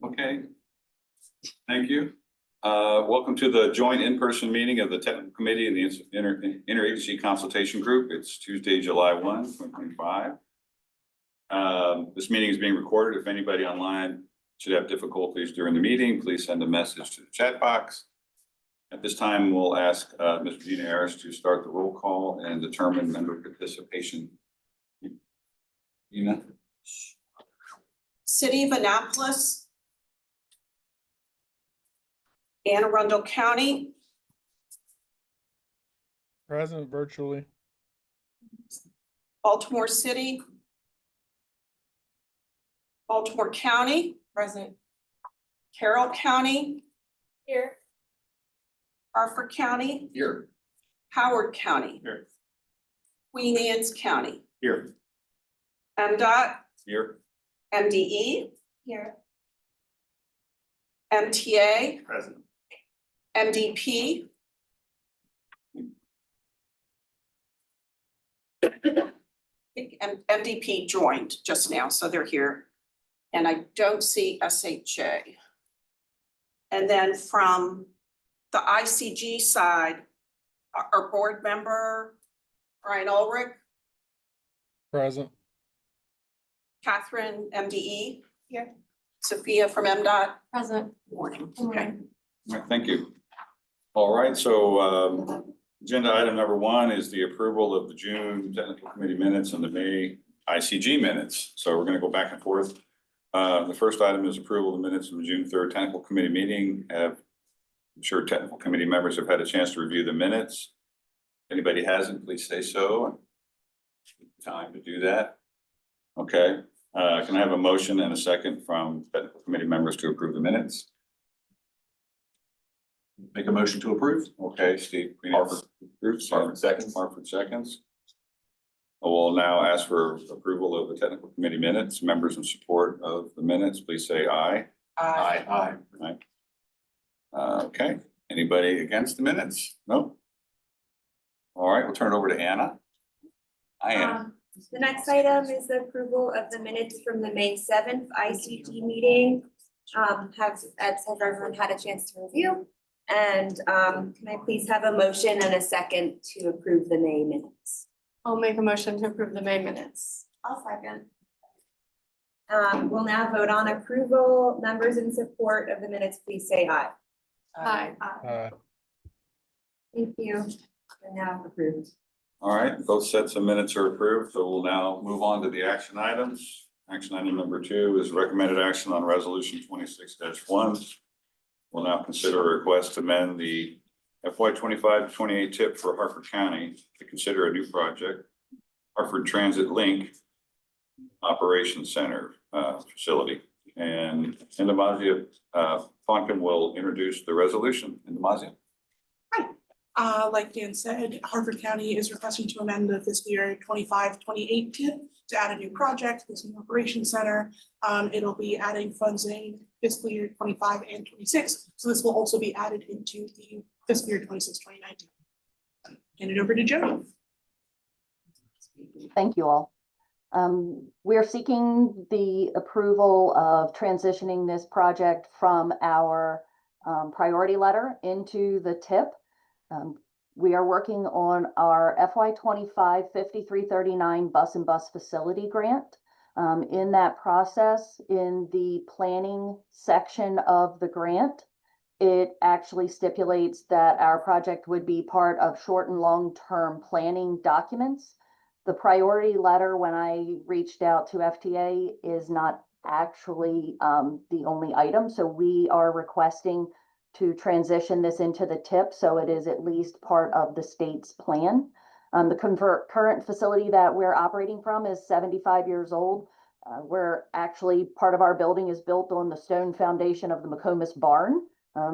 Okay. Thank you. Welcome to the joint in-person meeting of the Technical Committee and the Interagency Consultation Group. It's Tuesday, July 1, 2025. This meeting is being recorded. If anybody online should have difficulties during the meeting, please send a message to the chat box. At this time, we'll ask Ms. Regina Harris to start the roll call and determine member participation. City of Annapolis, Anne Arundel County, Present virtually. Baltimore City, Baltimore County, Present. Carroll County, Here. Harford County, Here. Howard County, Here. Queen Anne's County, Here. MDOT, Here. MDE, Here. MTA, Present. MDP, MDP joined just now, so they're here. And I don't see SHA. And then from the ICG side, our board member, Brian Ulrich, Present. Catherine, MDE. Here. Sophia from MDOT. Present. Morning. Okay. All right, thank you. All right, so agenda item number 1 is the approval of the June Technical Committee minutes and the May ICG minutes. So we're going to go back and forth. The first item is approval of the minutes from the June 3rd Technical Committee meeting. I'm sure Technical Committee members have had a chance to review the minutes. If anybody hasn't, please say so. Time to do that. Okay, can I have a motion and a second from Technical Committee members to approve the minutes? Make a motion to approve. Okay, Steve. Harford. Approves. Harford seconds. Harford seconds. I will now ask for approval of the Technical Committee minutes. Members in support of the minutes, please say aye. Aye. Aye. Okay, anybody against the minutes? No? All right, we'll turn it over to Anna. Hi, Anna. The next item is the approval of the minutes from the May 7th ICG meeting. Has everyone had a chance to review? And can I please have a motion and a second to approve the May minutes? I'll make a motion to approve the May minutes. I'll second. We'll now vote on approval. Members in support of the minutes, please say aye. Aye. Thank you. They're now approved. All right, both sets of minutes are approved, so we'll now move on to the action items. Action item number 2 is recommended action on resolution 26-1. We'll now consider a request to amend the FY 25-28 tip for Harford County to consider a new project, Harford Transit Link Operations Center facility. And Indamazia Fonkin will introduce the resolution. Indamazia. Like Dan said, Harford County is requesting to amend the fiscal year 25-28 TIP to add a new project, this new operations center. It'll be adding funds in fiscal year 25 and 26. So this will also be added into the fiscal year 26-29. Hand it over to Jody. Thank you all. We are seeking the approval of transitioning this project from our priority letter into the TIP. We are working on our FY 25 5339 bus and bus facility grant. In that process, in the planning section of the grant, it actually stipulates that our project would be part of short and long-term planning documents. The priority letter, when I reached out to FTA, is not actually the only item. So we are requesting to transition this into the TIP, so it is at least part of the state's plan. The current facility that we're operating from is 75 years old. We're actually, part of our building is built on the stone foundation of the McComas barn.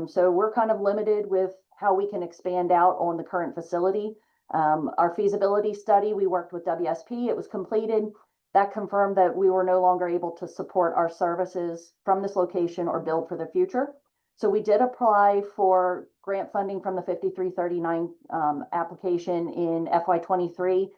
So we're kind of limited with how we can expand out on the current facility. Our feasibility study, we worked with WSP, it was completed. That confirmed that we were no longer able to support our services from this location or build for the future. So we did apply for grant funding from the 5339 application in FY23.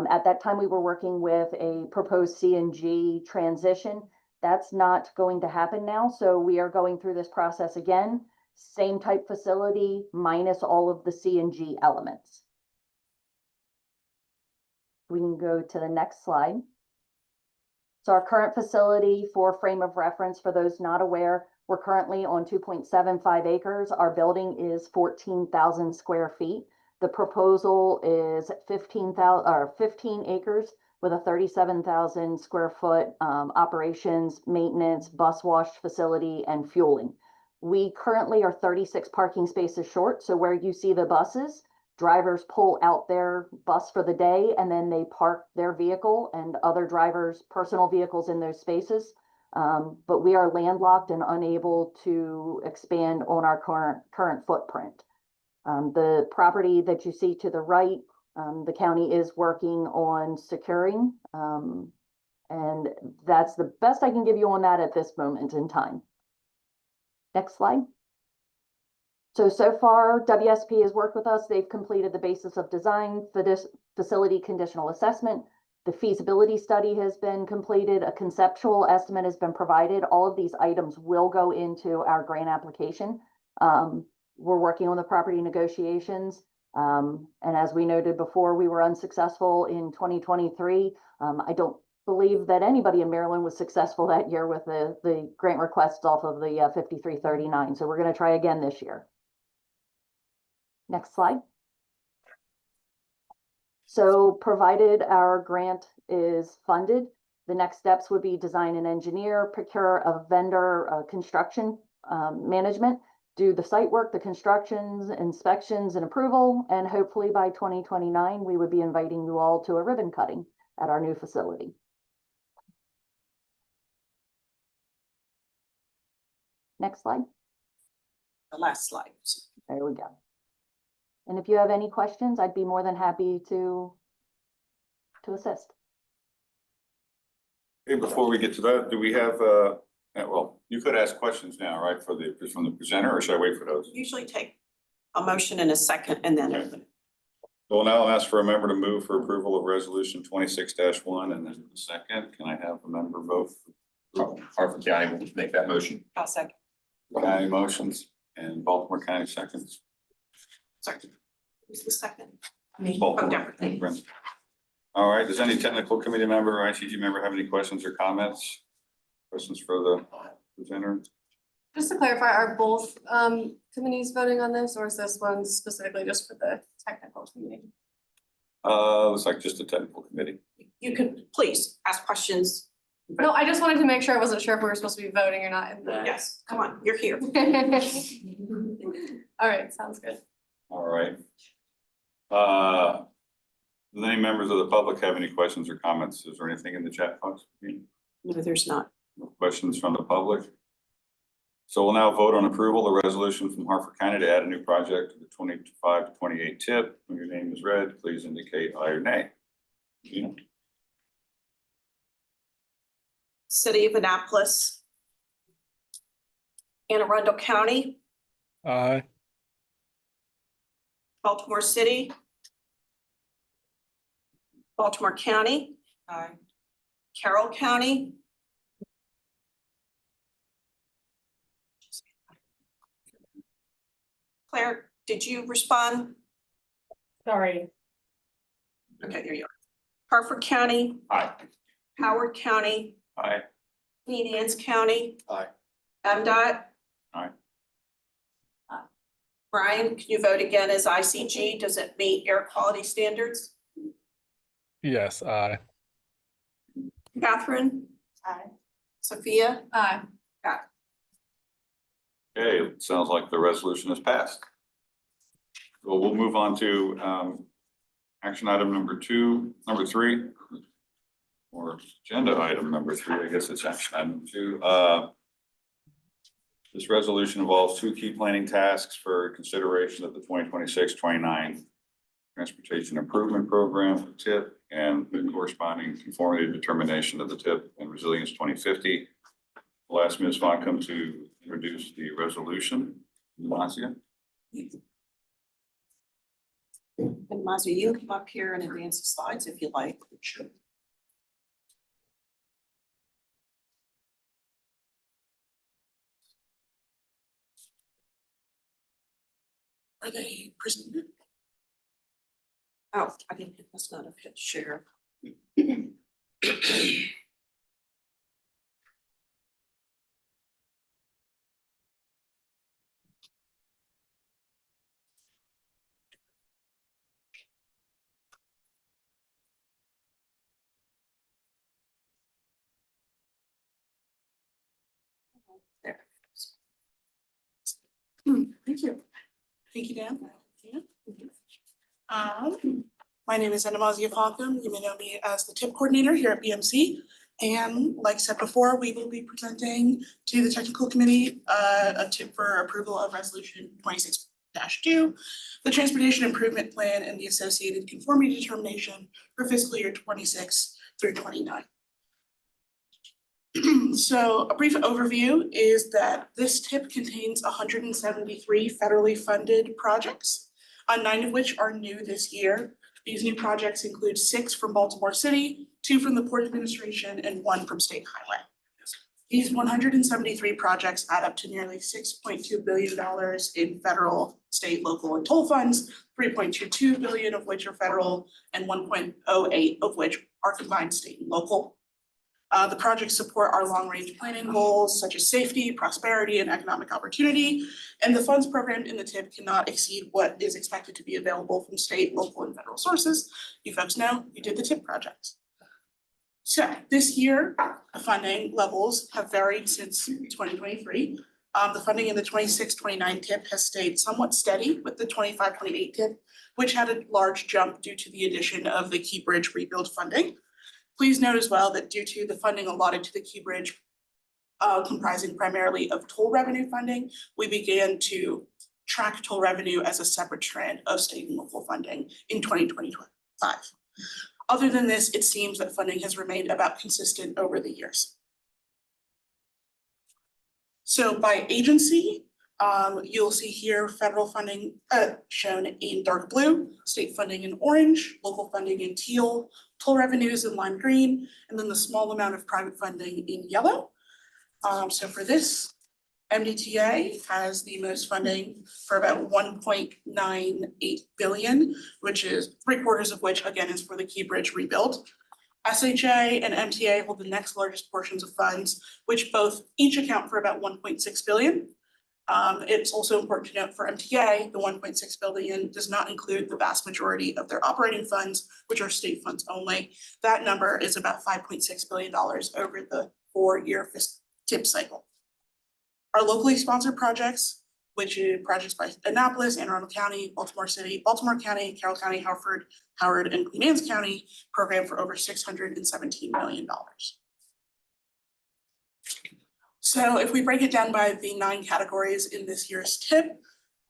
At that time, we were working with a proposed CNG transition That's not going to happen now, so we are going through this process again. Same type facility minus all of the C and G elements. We can go to the next slide. So our current facility, for frame of reference, for those not aware, we're currently on 2.75 acres. Our building is 14,000 square feet. The proposal is 15 acres with a 37,000 square foot operations, maintenance, bus wash facility, and fueling. We currently are 36 parking spaces short. So where you see the buses, drivers pull out their bus for the day and then they park their vehicle and other drivers' personal vehicles in those spaces. But we are landlocked and unable to expand on our current footprint. The property that you see to the right, the county is working on securing, and that's the best I can give you on that at this moment in time. Next slide. So far, WSP has worked with us. They've completed the basis of design for this facility conditional assessment. The feasibility study has been completed. A conceptual estimate has been provided. All of these items will go into our grant application. We're working on the property negotiations. And as we noted before, we were unsuccessful in 2023. I don't believe that anybody in Maryland was successful that year with the grant requests off of the 5339. So we're going to try again this year. Next slide. So provided our grant is funded, the next steps would be design and engineer, procure a vendor, construction management, do the site work, the constructions, inspections, and approval. And hopefully by 2029, we would be inviting you all to a ribbon cutting at our new facility. Next slide. The last slide. There we go. And if you have any questions, I'd be more than happy to assist. Hey, before we get to that, do we have, well, you could ask questions now, right, from the presenter, or should I wait for those? Usually take a motion in a second and then. Well, now I'll ask for a member to move for approval of resolution 26-1, and then the second, can I have a member vote? Hartford County will make that motion. I'll second. County motions and Baltimore County seconds. Second. Who's the second? Baltimore. Okay. All right, does any technical committee member or ICG member have any questions or comments? Questions for the presenter? Just to clarify, are both committees voting on this, or is this one specifically just for the technical committee? Looks like just a technical committee. You can please ask questions. No, I just wanted to make sure. I wasn't sure if we were supposed to be voting or not in the. Yes, come on, you're here. All right, sounds good. All right. Does any members of the public have any questions or comments? Is there anything in the chat box? No, there's not. No questions from the public? So we'll now vote on approval of resolution from Hartford County to add a new project to the 25 to 28 tip. When your name is read, please indicate aye or nay. Gina? City of Annapolis, Anne Arundel County, Aye. Baltimore City, Baltimore County, Carroll County, Claire, did you respond? Sorry. Okay, there you are. Hartford County, Aye. Howard County, Aye. Queen Anne's County. Aye. MDOT. Aye. Brian, can you vote again as ICG? Does it meet air quality standards? Yes, aye. Catherine? Aye. Sophia? Aye. Okay, it sounds like the resolution is passed. Well, we'll move on to action item number 3. Or agenda item number 3, I guess it's action item 2. This resolution involves 2 key planning tasks for consideration of the 2026-29 Transportation Improvement Program for TIP and the corresponding conformity determination of the TIP and Resilience 2050. I'll ask Ms. Foncom to introduce the resolution. Mazia. And Mazia, you can come up here and advance the slides if you like. Sure. Are they presented? Oh, I didn't, that's not a hit share. There. Thank you. Thank you, Dan. My name is Anamazia Falcom. You may know me as the TIP coordinator here at BMC. And like said before, we will be presenting to the technical committee a tip for approval of resolution 26-2, the transportation improvement plan and the associated conformity determination for fiscal year 26 through 29. So a brief overview is that this tip contains 173 federally funded projects, 9 of which are new this year. These new projects include 6 from Baltimore City, 2 from the Port Administration, and 1 from State Highway. These 173 projects add up to nearly $6.2 billion in federal, state, local, and toll funds, 3.22 billion of which are federal, and 1.08 of which are combined state and local. The projects support our long-range planning goals such as safety, prosperity, and economic opportunity. And the funds programmed in the TIP cannot exceed what is expected to be available from state, local, and federal sources. You folks know you did the TIP projects. So this year, the funding levels have varied since 2023. The funding in the 26-29 TIP has stayed somewhat steady with the 25-28 TIP, which had a large jump due to the addition of the Key Bridge rebuild funding. Please note as well that due to the funding allotted to the Key Bridge, comprising primarily of toll revenue funding, we began to track toll revenue as a separate strand of state and local funding in 2025. Other than this, it seems that funding has remained about consistent over the years. So by agency, you'll see here federal funding shown in dark blue, state funding in orange, local funding in teal, toll revenues in lime green, and then the small amount of private funding in yellow. So for this, MDTA has the most funding for about 1.98 billion, which is 3/4 of which again is for the Key Bridge rebuild. SHA and MTA hold the next largest portions of funds, which both each account for about 1.6 billion. It's also important to note for MTA, the 1.6 billion does not include the vast majority of their operating funds, which are state funds only. That number is about $5.6 billion over the 4-year TIP cycle. Our locally sponsored projects, which are projects by Annapolis, Anne Arundel County, Baltimore City, Baltimore County, Carroll County, Hartford, Howard, and Queen Anne's County, program for over $617 million. So if we break it down by the 9 categories in this year's TIP,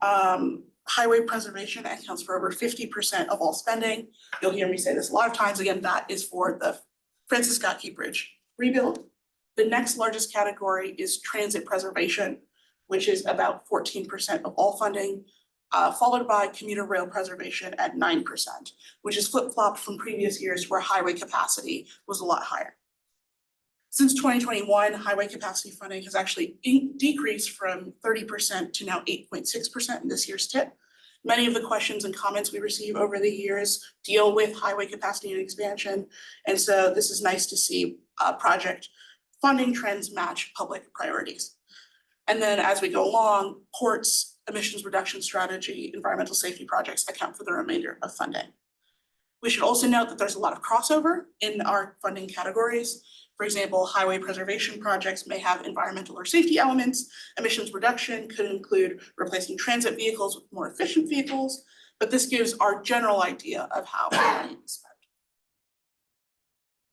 highway preservation accounts for over 50% of all spending. You'll hear me say this a lot of times. Again, that is for the Francis Scott Key Bridge rebuild. The next largest category is transit preservation, which is about 14% of all funding, followed by commuter rail preservation at 9%, which is flip-flopped from previous years where highway capacity was a lot higher. Since 2021, highway capacity funding has actually decreased from 30% to now 8.6% in this year's TIP. Many of the questions and comments we receive over the years deal with highway capacity and expansion. And so this is nice to see project funding trends match public priorities. And then as we go along, ports, emissions reduction strategy, environmental safety projects account for the remainder of funding. We should also note that there's a lot of crossover in our funding categories. For example, highway preservation projects may have environmental or safety elements. Emissions reduction could include replacing transit vehicles with more efficient vehicles, but this gives our general idea of how money is spent.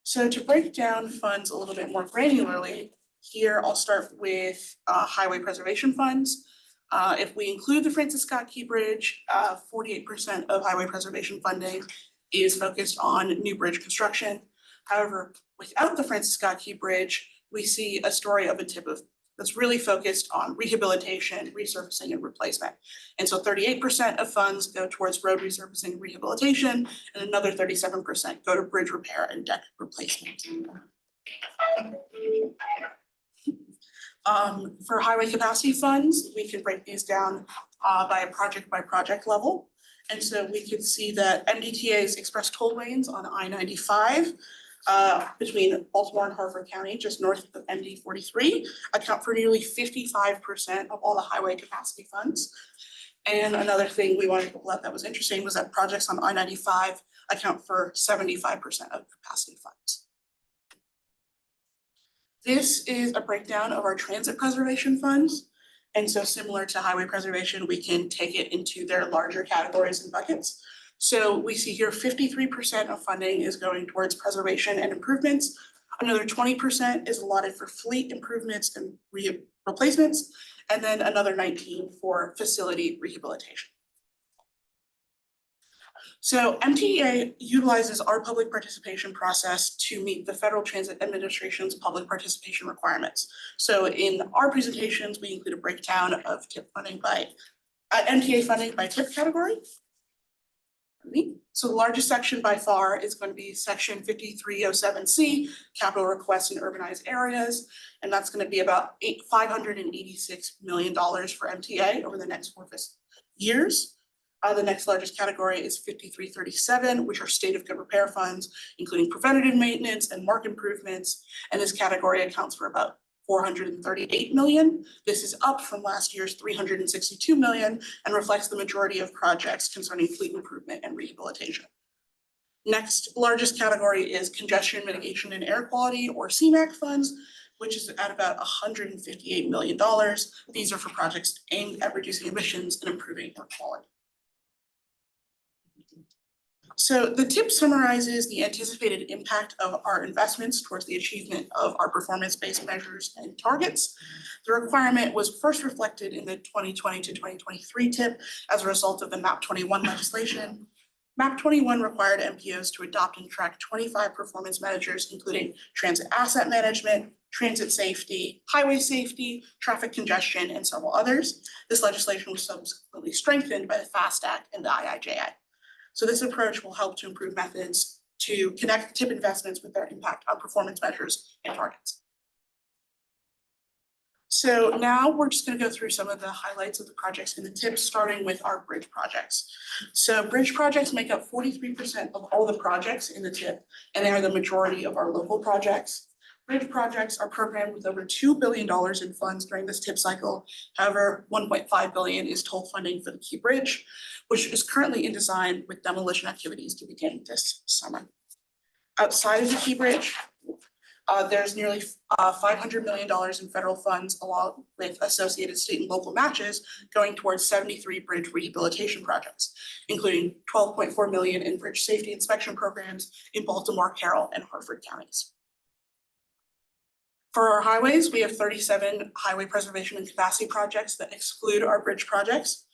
So to break down funds a little bit more granularly, here I'll start with highway preservation funds. If we include the Francis Scott Key Bridge, 48% of highway preservation funding is focused on new bridge construction. However, without the Francis Scott Key Bridge, we see a story of a TIP that's really focused on rehabilitation, resurfacing, and replacement. And so 38% of funds go towards road resurfacing and rehabilitation, and another 37% go to bridge repair and deck replacement. For highway capacity funds, we can break these down by project level. And so we can see that MDTA's express toll lanes on I-95 between Baltimore and Harford County, just north of MD 43, account for nearly 55% of all the highway capacity funds. And another thing we wanted to pull out that was interesting was that projects on I-95 account for 75% of capacity funds. This is a breakdown of our transit preservation funds. And so similar to highway preservation, we can take it into their larger categories and buckets. So we see here 53% of funding is going towards preservation and improvements. Another 20% is allotted for fleet improvements and replacements, and then another 19% for facility rehabilitation. So MTEA utilizes our public participation process to meet the Federal Transit Administration's public participation requirements. So in our presentations, we include a breakdown of TIP funding by MTA funding by TIP category. So the largest section by far is going to be section 5307C, capital requests in urbanized areas. And that's going to be about $586 million for MTA over the next 4 fiscal years. The next largest category is 5337, which are state of good repair funds, including preventative maintenance and mark improvements. And this category accounts for about $438 million. This is up from last year's $362 million and reflects the majority of projects concerning fleet improvement and rehabilitation. Next largest category is congestion mitigation and air quality, or CMAQ funds, which is at about $158 million. These are for projects aimed at reducing emissions and improving air quality. So the TIP summarizes the anticipated impact of our investments towards the achievement of our performance-based measures and targets. The requirement was first reflected in the 2020 to 2023 TIP as a result of the MAP 21 legislation. MAP 21 required MPOs to adopt and track 25 performance measures, including transit asset management, transit safety, highway safety, traffic congestion, and several others. This legislation was subsequently strengthened by the FAST Act and the IIJA. So this approach will help to improve methods to connect TIP investments with their impact on performance measures and targets. So now we're just going to go through some of the highlights of the projects in the TIP, starting with our bridge projects. So bridge projects make up 43% of all the projects in the TIP, and they are the majority of our local projects. Bridge projects are programmed with over $2 billion in funds during this TIP cycle. However, $1.5 billion is toll funding for the Key Bridge, which is currently in design with demolition activities to begin this summer. Outside of the Key Bridge, there's nearly $500 million in federal funds along with associated state and local matches going towards 73 bridge rehabilitation projects, including $12.4 million in bridge safety inspection programs in Baltimore, Carroll, and Harford counties. For our highways, we have 37 highway preservation and capacity projects that exclude our bridge projects,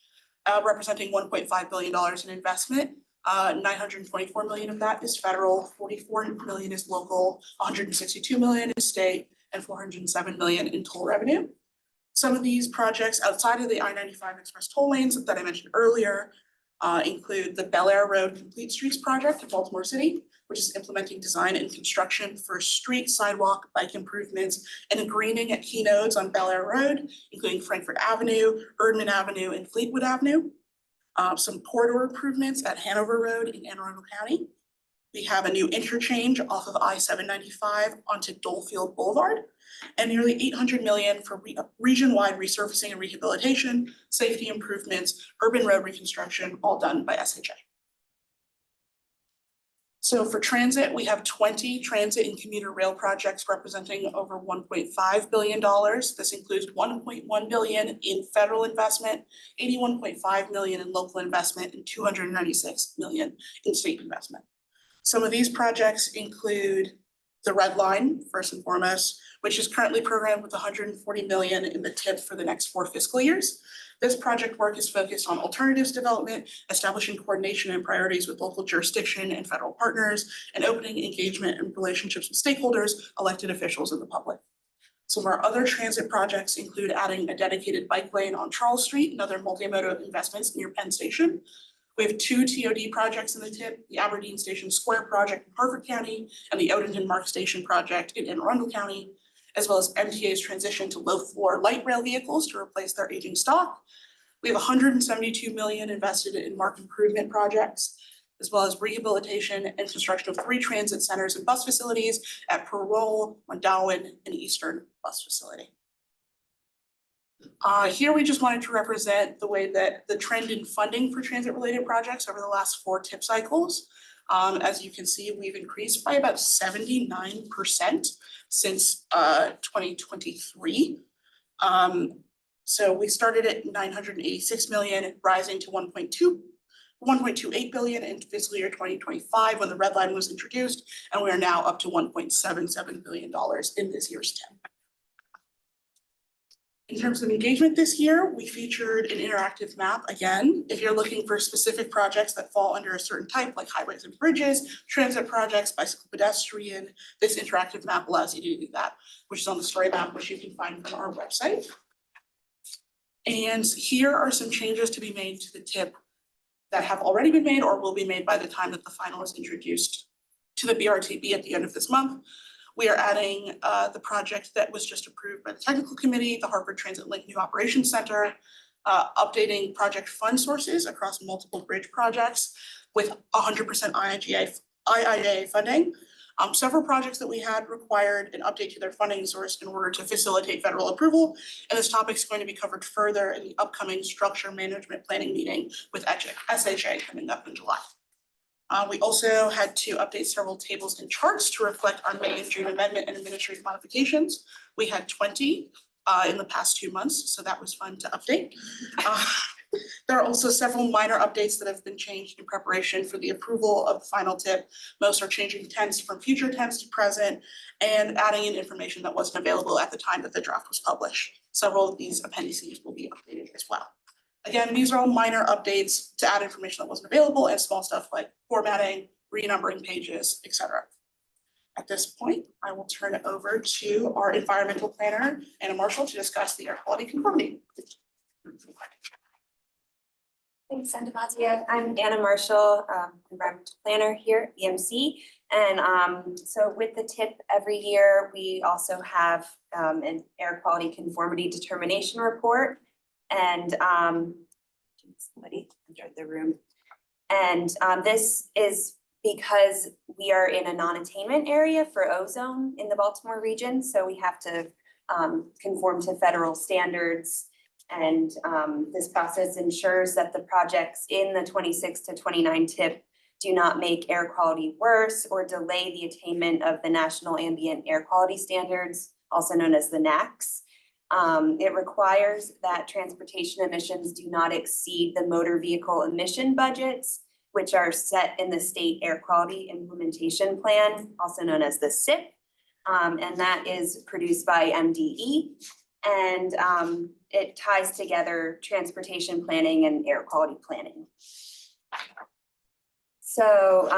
representing $1.5 billion in investment. 924 million of that is federal, 44 million is local, 162 million is state, and 407 million in toll revenue. Some of these projects outside of the I-95 express toll lanes that I mentioned earlier include the Bel Air Road Complete Streets project in Baltimore City, which is implementing design and construction for street, sidewalk, bike improvements, and greening at key nodes on Bel Air Road, including Frankfurt Avenue, Erdman Avenue, and Fleetwood Avenue. Some corridor improvements at Hanover Road in Anne Arundel County. We have a new interchange off of I-795 onto Dolefield Boulevard, and nearly 800 million for region-wide resurfacing and rehabilitation, safety improvements, urban road reconstruction, all done by SHA. So for transit, we have 20 transit and commuter rail projects representing over $1.5 billion. This includes $1.1 billion in federal investment, $81.5 million in local investment, and $296 million in state investment. Some of these projects include the Red Line, first and foremost, which is currently programmed with $140 million in the TIP for the next 4 fiscal years. This project work is focused on alternatives development, establishing coordination and priorities with local jurisdiction and federal partners, and opening engagement and relationships with stakeholders, elected officials, and the public. Some of our other transit projects include adding a dedicated bike lane on Charles Street and other multimodal investments near Penn Station. We have 2 TOD projects in the TIP, the Aberdeen Station Square project in Harford County and the Odenton Mark Station project in Anne Arundel County. as well as MTA's transition to low floor light rail vehicles to replace their aging stock. We have 172 million invested in market improvement projects, as well as rehabilitation and construction of 3 transit centers and bus facilities at Parole, Mondawan, and Eastern Bus Facility. Here we just wanted to represent the way that the trend in funding for transit-related projects over the last 4 TIP cycles. As you can see, we've increased by about 79% since 2023. So we started at 986 million, rising to 1.28 billion in fiscal year 2025 when the red line was introduced, and we are now up to $1.77 billion in this year's TIP. In terms of engagement this year, we featured an interactive map again. If you're looking for specific projects that fall under a certain type, like highways and bridges, transit projects, bicycle pedestrian, this interactive map allows you to do that, which is on the story map, which you can find from our website. And here are some changes to be made to the TIP that have already been made or will be made by the time that the final is introduced to the BRTB at the end of this month. We are adding the project that was just approved by the technical committee, the Hartford Transit Link New Operations Center, updating project fund sources across multiple bridge projects with 100% IIJA funding. Several projects that we had required an update to their funding source in order to facilitate federal approval, and this topic is going to be covered further in the upcoming structure management planning meeting with SHA coming up in July. We also had to update several tables and charts to reflect our May and June amendment and administrative modifications. We had 20 in the past 2 months, so that was fun to update. There are also several minor updates that have been changed in preparation for the approval of the final TIP. Most are changing tense from future tense to present and adding in information that wasn't available at the time that the draft was published. Several of these appendices will be updated as well. Again, these are all minor updates to add information that wasn't available and small stuff like formatting, renumbering pages, etc. At this point, I will turn it over to our environmental planner, Anna Marshall, to discuss the air quality conformity. Thanks, Santamazia. I'm Anna Marshall, environmental planner here at EMC. And so with the TIP every year, we also have an air quality conformity determination report. And somebody entered the room. And this is because we are in a non-attainment area for ozone in the Baltimore region. So we have to conform to federal standards. And this process ensures that the projects in the 26 to 29 TIP do not make air quality worse or delay the attainment of the National Ambient Air Quality Standards, also known as the NAAQS. It requires that transportation emissions do not exceed the motor vehicle emission budgets, which are set in the State Air Quality Implementation Plan, also known as the SIP. And that is produced by MDE. And it ties together transportation planning and air quality planning. So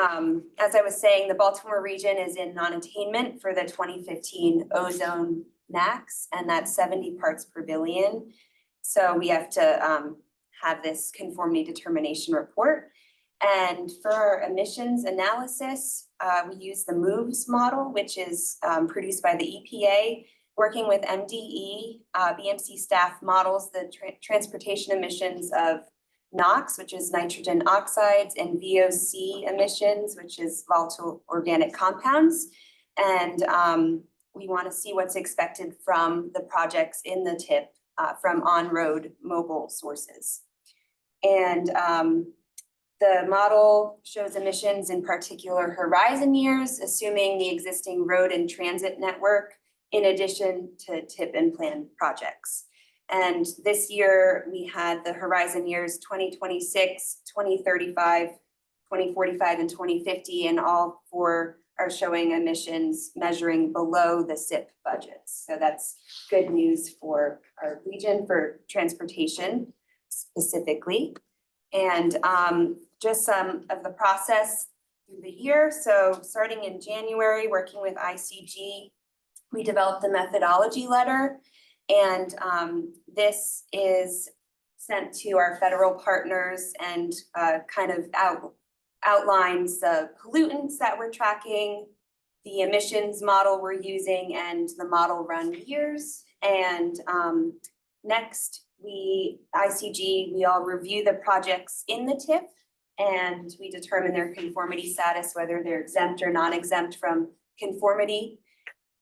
as I was saying, the Baltimore region is in non-attainment for the 2015 ozone NAAQS, and that's 70 parts per billion. So we have to have this conformity determination report. And for our emissions analysis, we use the MOVES model, which is produced by the EPA. Working with MDE, BMC staff models the transportation emissions of NOx, which is nitrogen oxides, and VOC emissions, which is volatile organic compounds. And we want to see what's expected from the projects in the TIP from on-road mobile sources. And the model shows emissions in particular horizon years, assuming the existing road and transit network, in addition to TIP and plan projects. And this year we had the horizon years 2026, 2035, 2045, and 2050, and all 4 are showing emissions measuring below the SIP budgets. So that's good news for our region for transportation specifically. And just some of the process through the year. So starting in January, working with ICG, we developed the methodology letter, and this is sent to our federal partners and kind of outlines the pollutants that we're tracking, the emissions model we're using and the model run years. And next, ICG, we all review the projects in the TIP and we determine their conformity status, whether they're exempt or non-exempt from conformity.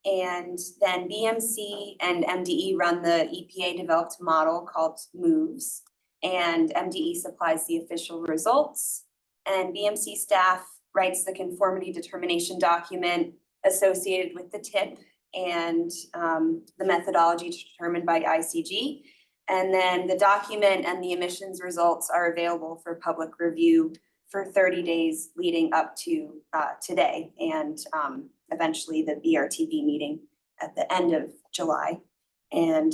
And then BMC and MDE run the EPA developed model called MOVES, and MDE supplies the official results. And BMC staff writes the conformity determination document associated with the TIP and the methodology determined by ICG. And then the document and the emissions results are available for public review for 30 days leading up to today and eventually the BRTB meeting at the end of July. And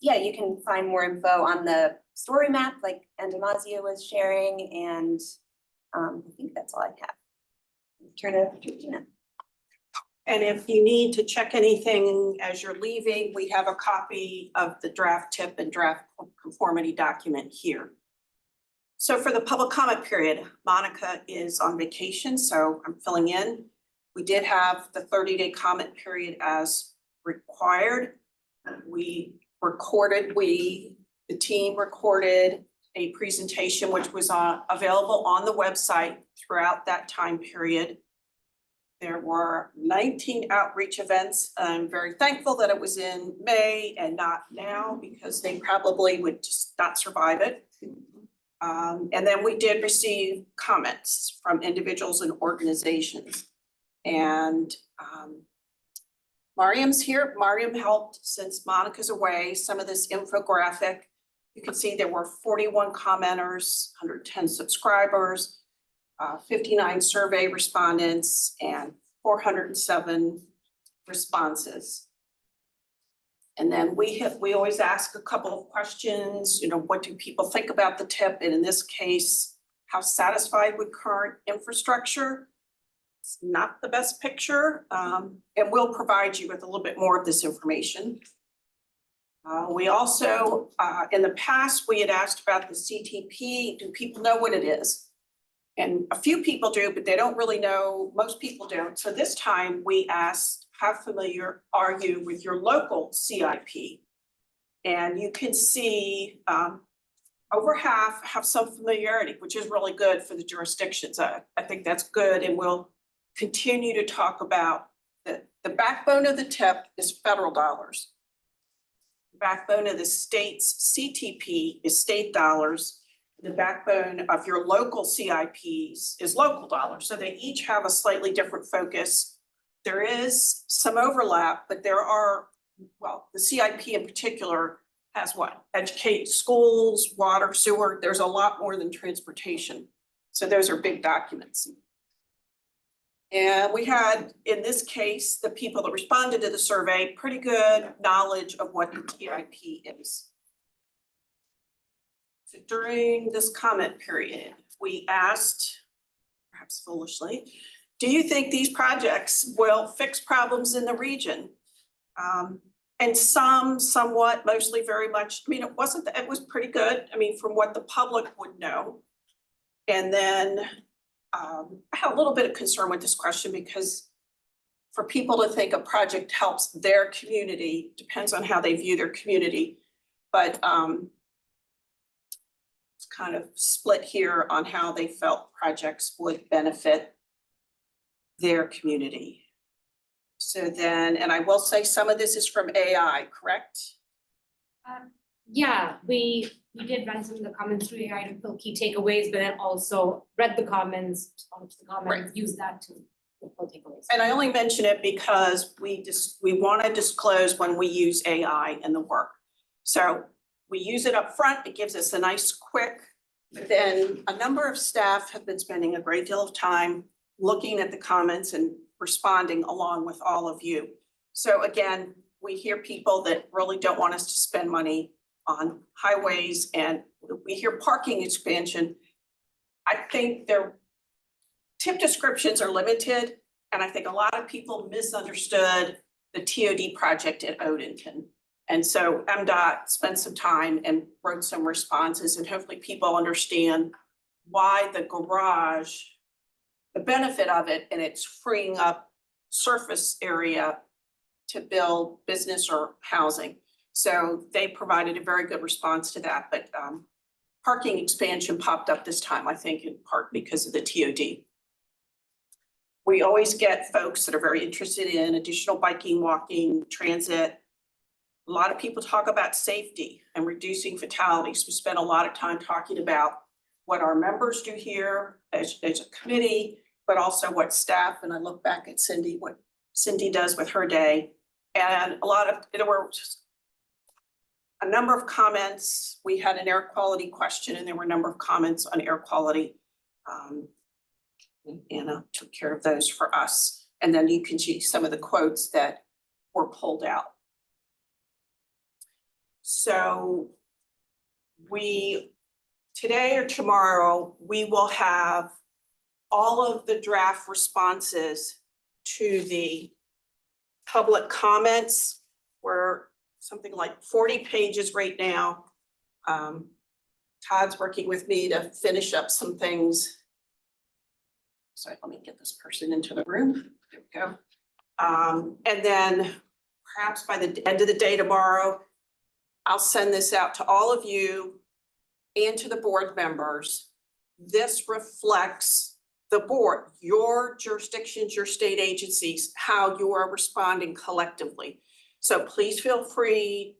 yeah, you can find more info on the story map like Andamazia was sharing, and I think that's all I have. Turn it over to Gina. And if you need to check anything as you're leaving, we have a copy of the draft TIP and draft conformity document here. So for the public comment period, Monica is on vacation, so I'm filling in. We did have the 30-day comment period as required. The team recorded a presentation which was available on the website throughout that time period. There were 19 outreach events. I'm very thankful that it was in May and not now because they probably would just not survive it. And then we did receive comments from individuals and organizations. And Mariam's here. Mariam helped since Monica's away. Some of this infographic, you can see there were 41 commenters, 110 subscribers, 59 survey respondents, and 407 responses. And then we always ask a couple of questions, what do people think about the TIP? And in this case, how satisfied with current infrastructure? It's not the best picture, and we'll provide you with a little bit more of this information. We also, in the past, we had asked about the CTP. Do people know what it is? And a few people do, but they don't really know, most people don't. So this time we asked, how familiar are you with your local CIP? And you can see over half have some familiarity, which is really good for the jurisdictions. I think that's good, and we'll continue to talk about the backbone of the TIP is federal dollars. The backbone of the state's CTP is state dollars. The backbone of your local CIPs is local dollars. So they each have a slightly different focus. There is some overlap, but there are, well, the CIP in particular has what? Educate schools, water, sewer. There's a lot more than transportation. So those are big documents. And we had, in this case, the people that responded to the survey, pretty good knowledge of what the TIP is. So during this comment period, we asked, perhaps foolishly, do you think these projects will fix problems in the region? And somewhat, mostly very much, it was pretty good. From what the public would know. And then I had a little bit of concern with this question because for people to think a project helps their community, depends on how they view their community. But it's kind of split here on how they felt projects would benefit their community. So then, and I will say some of this is from AI, correct? Yeah, we did run some of the comments through AI to pull key takeaways, but then also read the comments, responded to the comments, use that to pull takeaways. And I only mention it because we want to disclose when we use AI in the work. So we use it up front, it gives us a nice quick, but then a number of staff have been spending a great deal of time looking at the comments and responding along with all of you. So again, we hear people that really don't want us to spend money on highways, and we hear parking expansion. I think their tip descriptions are limited, and I think a lot of people misunderstood the TOD project at Odenton. And so MDOT spent some time and wrote some responses, and hopefully people understand why the garage, the benefit of it, and it's freeing up surface area to build business or housing. So they provided a very good response to that, but parking expansion popped up this time, I think in part because of the TOD. We always get folks that are very interested in additional biking, walking, transit. A lot of people talk about safety and reducing fatalities. We spend a lot of time talking about what our members do here as a committee, but also what staff, and I look back at Cindy, what Cindy does with her day. And there were just a number of comments. We had an air quality question and there were a number of comments on air quality. Anna took care of those for us. And then you can see some of the quotes that were pulled out. So today or tomorrow, we will have all of the draft responses to the public comments. We're something like 40 pages right now. Todd's working with me to finish up some things. So let me get this person into the room. There we go. And then perhaps by the end of the day tomorrow, I'll send this out to all of you and to the board members. This reflects the board, your jurisdictions, your state agencies, how you are responding collectively. So please feel free,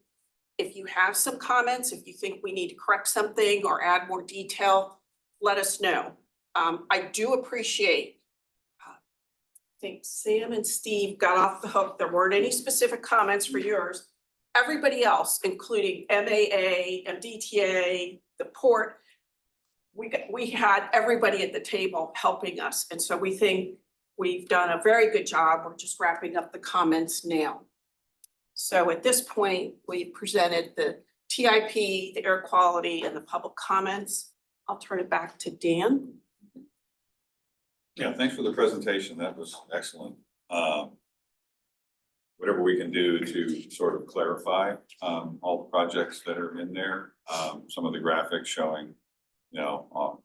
if you have some comments, if you think we need to correct something or add more detail, let us know. I do appreciate, I think Sam and Steve got off the hook. There weren't any specific comments for yours. Everybody else, including MAA, MDTA, the port, we had everybody at the table helping us. And so we think we've done a very good job. We're just wrapping up the comments now. So at this point, we presented the TIP, the air quality, and the public comments. I'll turn it back to Dan. Yeah, thanks for the presentation. That was excellent. Whatever we can do to sort of clarify all the projects that are in there. Some of the graphics showing, all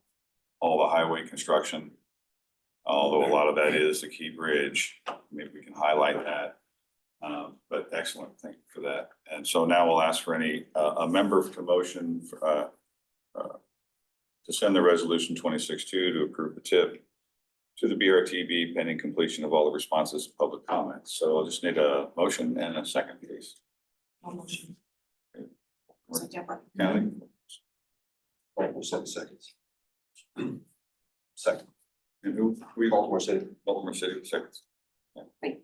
the highway construction. Although a lot of that is the Key Bridge, maybe we can highlight that. But excellent, thank you for that. And so now we'll ask for a member to motion to send the resolution 26-2 to approve the tip to the BRTB pending completion of all the responses to public comments. So I'll just need a motion and a second, please. No motion. Was it Deborah? County? Baltimore City seconds. Second. And who? Baltimore City. Baltimore City, seconds. Yeah. Thank you.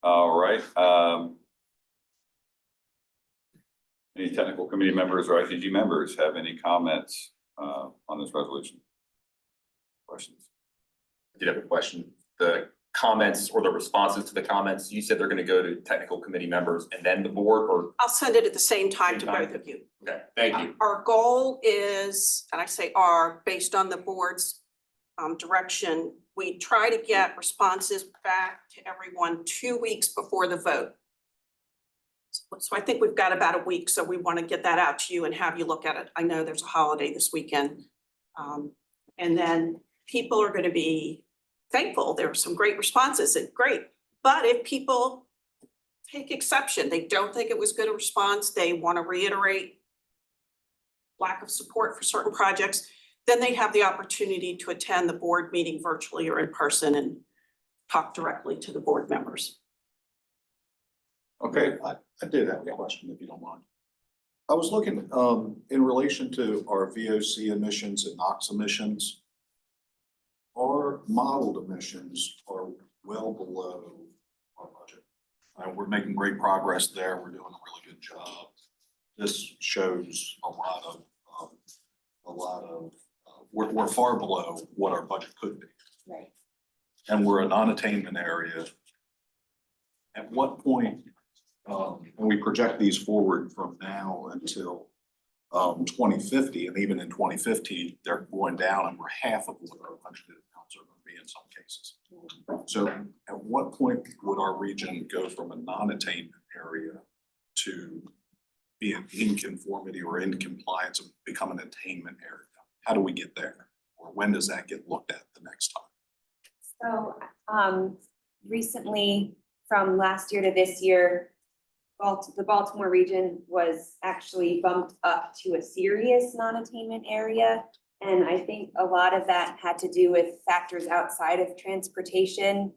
All right. Any technical committee members or ITG members have any comments on this resolution? Questions? I did have a question. The comments or the responses to the comments, you said they're gonna go to technical committee members and then the board, or? I'll send it at the same time to Same time. both of you. Okay, thank you. Our goal is, and I say our, based on the board's direction, we try to get responses back to everyone 2 weeks before the vote. So I think we've got about a week, so we want to get that out to you and have you look at it. I know there's a holiday this weekend. And then people are going to be thankful. There were some great responses and great. But if people take exception, they don't think it was good a response, they want to reiterate lack of support for certain projects, then they have the opportunity to attend the board meeting virtually or in person and talk directly to the board members. Okay, I did have a question, if you don't mind. I was looking, in relation to our VOC emissions and NOx emissions. Our modeled emissions are well below our budget. We're making great progress there. We're doing a really good job. This shows a lot of, we're far below what our budget could be. Right. And we're a non-attainment area. At what point, when we project these forward from now until 2050, and even in 2050, they're going down and we're half of what our budgeted amounts are going to be in some cases. So at what point would our region go from a non-attainment area to being in conformity or in compliance and become an attainment area? How do we get there? Or when does that get looked at the next time? So recently, from last year to this year, the Baltimore region was actually bumped up to a serious non-attainment area. And I think a lot of that had to do with factors outside of transportation,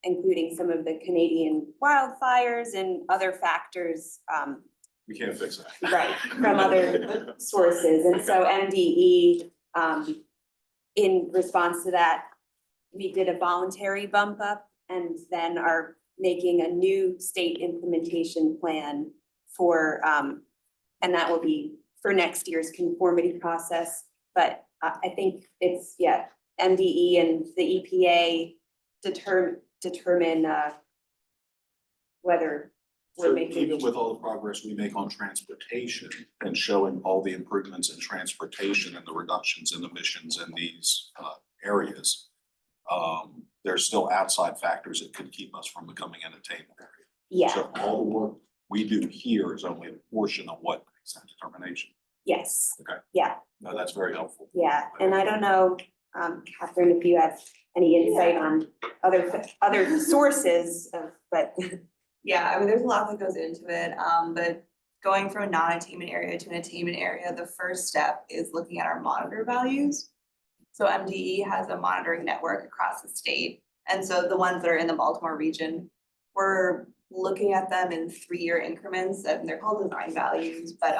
including some of the Canadian wildfires and other factors, We can't fix that. right, from other sources. And so MDE, in response to that, we did a voluntary bump up and then are making a new state implementation plan for, and that will be for next year's conformity process. But I think it's, yeah, MDE and the EPA determine whether we're So making. even with all the progress we make on transportation and showing all the improvements in transportation and the reductions in emissions in these areas, there's still outside factors that could keep us from becoming an attainment area. Yeah, So all the work we do here is only a portion of what makes that determination. yes. Okay. Yeah, No, that's very helpful. yeah. And I don't know, Catherine, if you have any insight on other sources of, but. Yeah, I mean, there's a lot that goes into it, but going from a non-attainment area to an attainment area, the first step is looking at our monitor values. So MDE has a monitoring network across the state. And so the ones that are in the Baltimore region, we're looking at them in 3-year increments, and they're called design values, but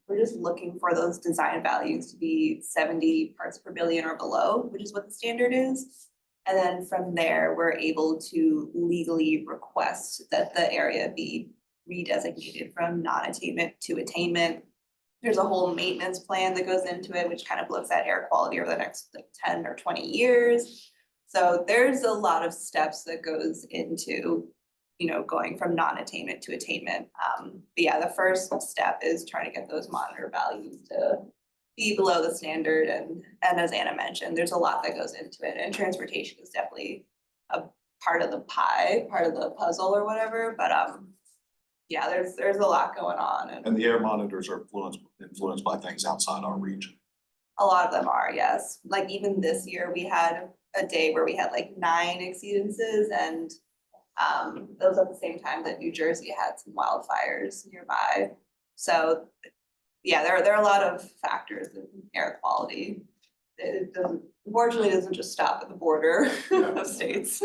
we're just looking for those design values to be 70 parts per billion or below, which is what the standard is. And then from there, we're able to legally request that the area be redesignated from non-attainment to attainment. There's a whole maintenance plan that goes into it, which kind of looks at air quality over the next like 10 or 20 years. So there's a lot of steps that goes into, you know, going from non-attainment to attainment. But yeah, the first step is trying to get those monitor values to be below the standard. And as Anna mentioned, there's a lot that goes into it, and transportation is definitely a part of the pie, part of the puzzle or whatever, but yeah, there's a lot going on, And the air monitors are influenced by things outside our region. a lot of them are, yes. Like even this year, we had a day where we had like 9 exceedances, and that was at the same time that New Jersey had some wildfires nearby. So yeah, there are a lot of factors in air quality. It doesn't, unfortunately, it doesn't just stop at the border Yeah. of states.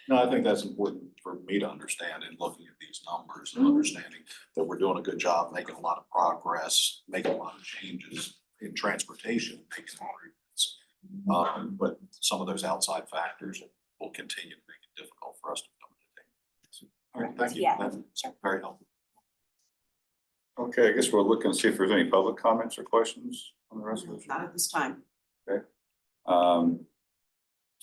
No, I think that's important for me to understand in looking at these numbers and understanding that we're doing a good job, making a lot of progress, making a lot of changes in transportation, making improvements. But some of those outside factors will continue to make it difficult for us to come to. All right, thank you. Yeah, That's very helpful. Okay, I guess we'll look and see if there's any public comments or questions on the resolution. Not at this time.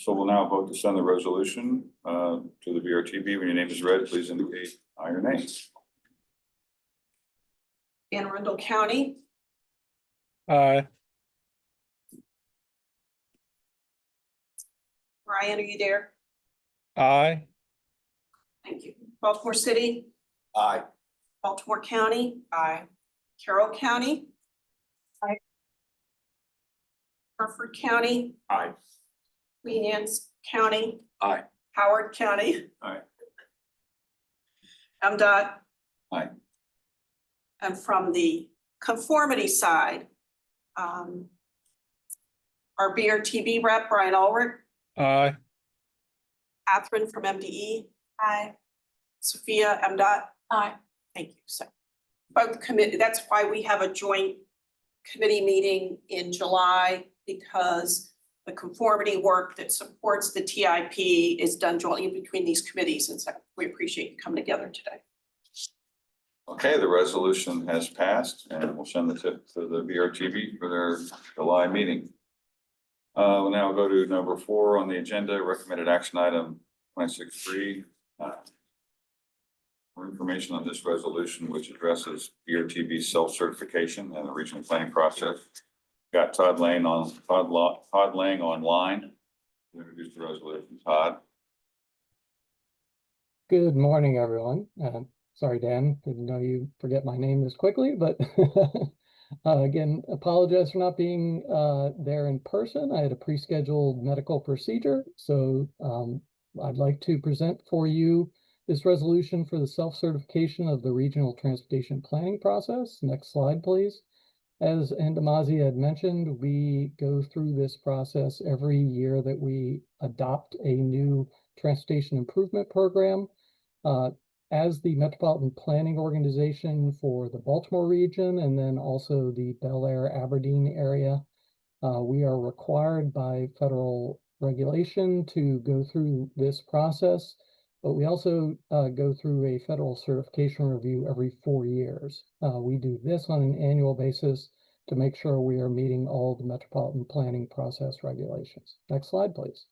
So we'll now vote to send the resolution to the VRTB. When your name is read, please indicate by your name. Anne Arundel County, Aye. Brian, are you there? Aye. Thank you. Baltimore City, Aye. Baltimore County. Aye. Carroll County. Aye. Hertford County, Aye. Queen Anne's County. Aye. Howard County. Aye. MDOT. Aye. And from the conformity side, our BRTB rep, Brian Ulrich, Aye. Catherine from MDE. Aye. Sophia, MDOT. Aye. Thank you. So both committee, that's why we have a joint committee meeting in July, because the conformity work that supports the TIP is done jointly between these committees, and so we appreciate you coming together today. Okay, the resolution has passed, and we'll send the tip to the VRTB for their July meeting. We'll now go to number 4 on the agenda, recommended action item 26.3. More information on this resolution, which addresses VRTB self-certification and the regional planning process. Got Todd Lang online to introduce the resolution. Todd. Good morning, everyone. Sorry, Dan, didn't know you forget my name this quickly, but again, apologize for not being there in person. I had a pre-scheduled medical procedure, so I'd like to present for you this resolution for the self-certification of the regional transportation planning process. Next slide, please. As Andamazi had mentioned, we go through this process every year that we adopt a new transportation improvement program. As the Metropolitan Planning Organization for the Baltimore region and then also the Bel Air Aberdeen area, we are required by federal regulation to go through this process, but we also go through a federal certification review every 4 years. We do this on an annual basis to make sure we are meeting all the metropolitan planning process regulations. Next slide, please.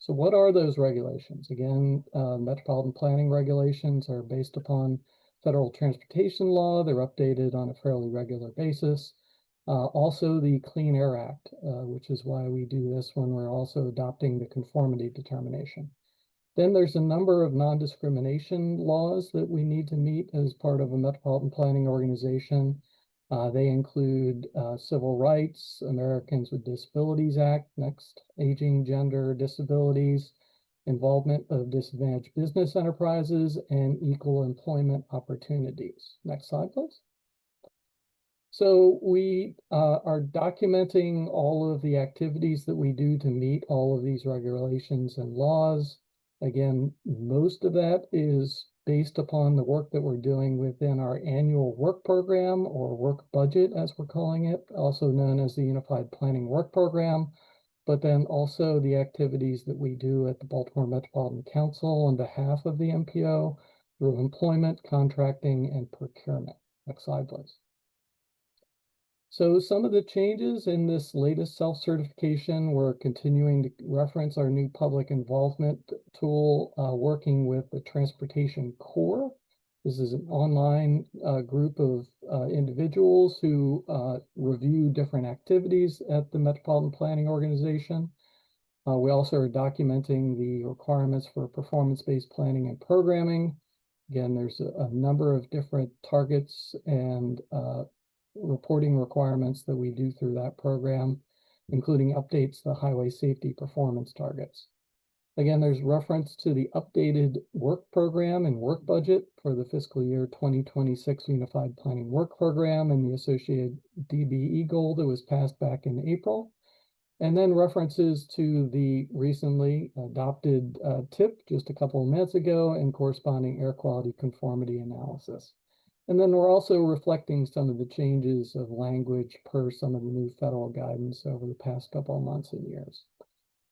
So what are those regulations? Again, metropolitan planning regulations are based upon federal transportation law. They're updated on a fairly regular basis. Also the Clean Air Act, which is why we do this when we're also adopting the conformity determination. Then there's a number of non-discrimination laws that we need to meet as part of a metropolitan planning organization. They include civil rights, Americans with Disabilities Act, next, aging, gender, disabilities, involvement of disadvantaged business enterprises, and equal employment opportunities. Next slide, please. So we are documenting all of the activities that we do to meet all of these regulations and laws. Again, most of that is based upon the work that we're doing within our annual work program or work budget, as we're calling it, also known as the Unified Planning Work Program, but then also the activities that we do at the Baltimore Metropolitan Council on behalf of the MPO through employment, contracting, and procurement. Next slide, please. So some of the changes in this latest self-certification, we're continuing to reference our new public involvement tool, working with the Transportation Corps. This is an online group of individuals who review different activities at the Metropolitan Planning Organization. We also are documenting the requirements for performance-based planning and programming. Again, there's a number of different targets and reporting requirements that we do through that program, including updates to the highway safety performance targets. Again, there's reference to the updated work program and work budget for the fiscal year 2026 Unified Planning Work Program and the associated DBE goal that was passed back in April. And then references to the recently adopted TIP just a couple of minutes ago and corresponding air quality conformity analysis. And then we're also reflecting some of the changes of language per some of the new federal guidance over the past couple of months and years.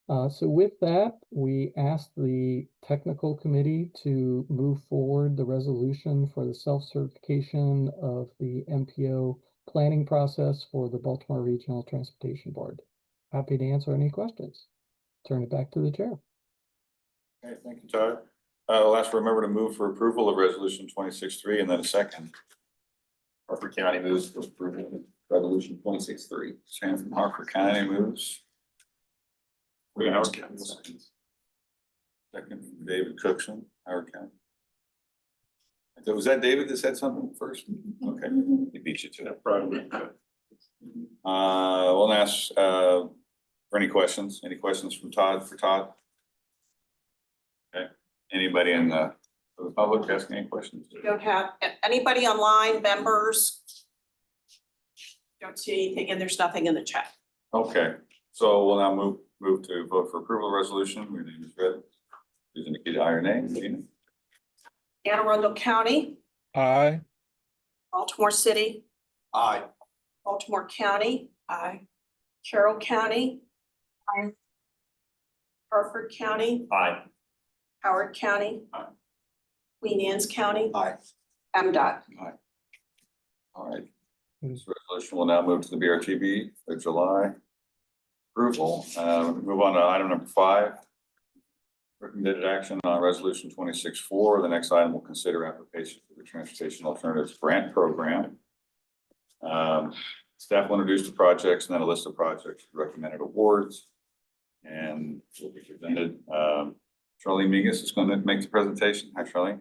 So with that, we asked the technical committee to move forward the resolution for the self-certification of the MPO planning process for the Baltimore Regional Transportation Board. Happy to answer any questions. Turn it back to the chair. Okay, thank you, Todd. I'll ask for a member to move for approval of resolution 26-3 and then a second. Harford County moves for approval of resolution 26-3. Sam from Harford County moves. Howard County. Second from David Cookson, Howard County. Was that David that said something first? Okay, he beat you to that. Probably. We'll ask for any questions. Any questions from Todd for Todd? Okay. Anybody in the public asking any questions? You don't have anybody online, members? Don't see anything, and there's nothing in the chat. Okay, so we'll now move to vote for approval of resolution. Your name is read. Please indicate aye or nay. Gina? Anne Arundel County, Aye. Baltimore City, Aye. Baltimore County, aye. Carroll County, aye. Harford County, Aye. Howard County, Aye. Queen Anne's County, Aye. MDOT. Aye. All right. This resolution will now move to the BRTB for July approval. Move on to item number 5. Recommended action on resolution 26-4. The next item will consider application for the Transportation Alternatives Grant Program. Staff will introduce the projects and then a list of projects recommended awards. And will be presented. Charlene Mingus is going to make the presentation. Hi, Charlene.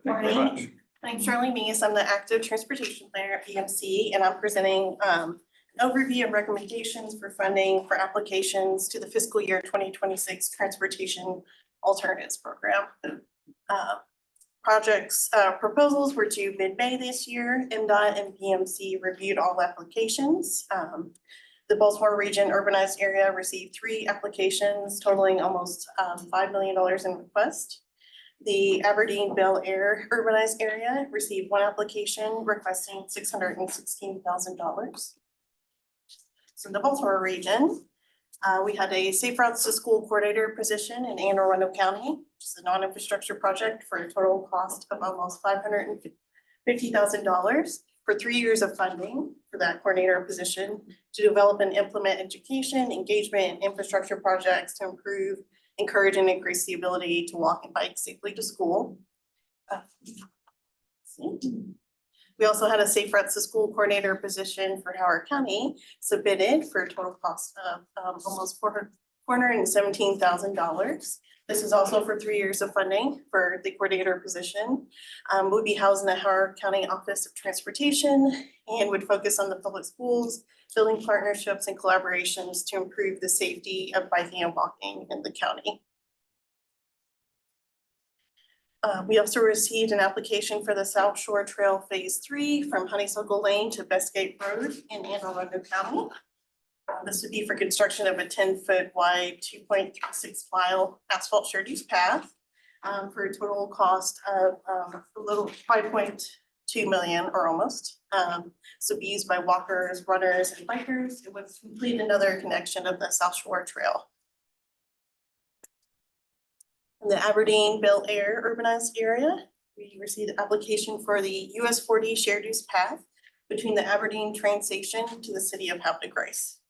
Thank you very much. I'm Charlene Mingus. I'm the Active Transportation Planner at EMC, and I'm presenting an overview of recommendations for funding for applications to the fiscal year 2026 Transportation alternatives program. Projects, proposals were due mid-May this year. MDOT and PMC reviewed all applications. The Baltimore region urbanized area received 3 applications totaling almost $5 million in request. The Aberdeen Bel Air urbanized area received 1 application requesting $616,000. So in the Baltimore region, we had a Safe Routes to School coordinator position in Anne Arundel County, which is a non-infrastructure project for a total cost of almost $550,000 for 3 years of funding for that coordinator position to develop and implement education, engagement, and infrastructure projects to improve, encourage, and increase the ability to walk and bike safely to school. We also had a Safe Routes to School coordinator position for Howard County submitted for a total cost of almost $417,000. This is also for 3 years of funding for the coordinator position. Would be housed in the Howard County Office of Transportation and would focus on the public schools, building partnerships and collaborations to improve the safety of biking and walking in the county. We also received an application for the South Shore Trail Phase 3 from Honeysuckle Lane to Bestgate Road in Anne Arundel County. This would be for construction of a 10-foot wide, 2.36 mile asphalt shared use path for a total cost of a little 5.2 million or almost. So be used by walkers, runners, and bikers. It would complete another connection of the South Shore Trail. In the Aberdeen Bel Air urbanized area, we received an application for the US 40 shared use path between the Aberdeen train station to the city of Havre de Grace.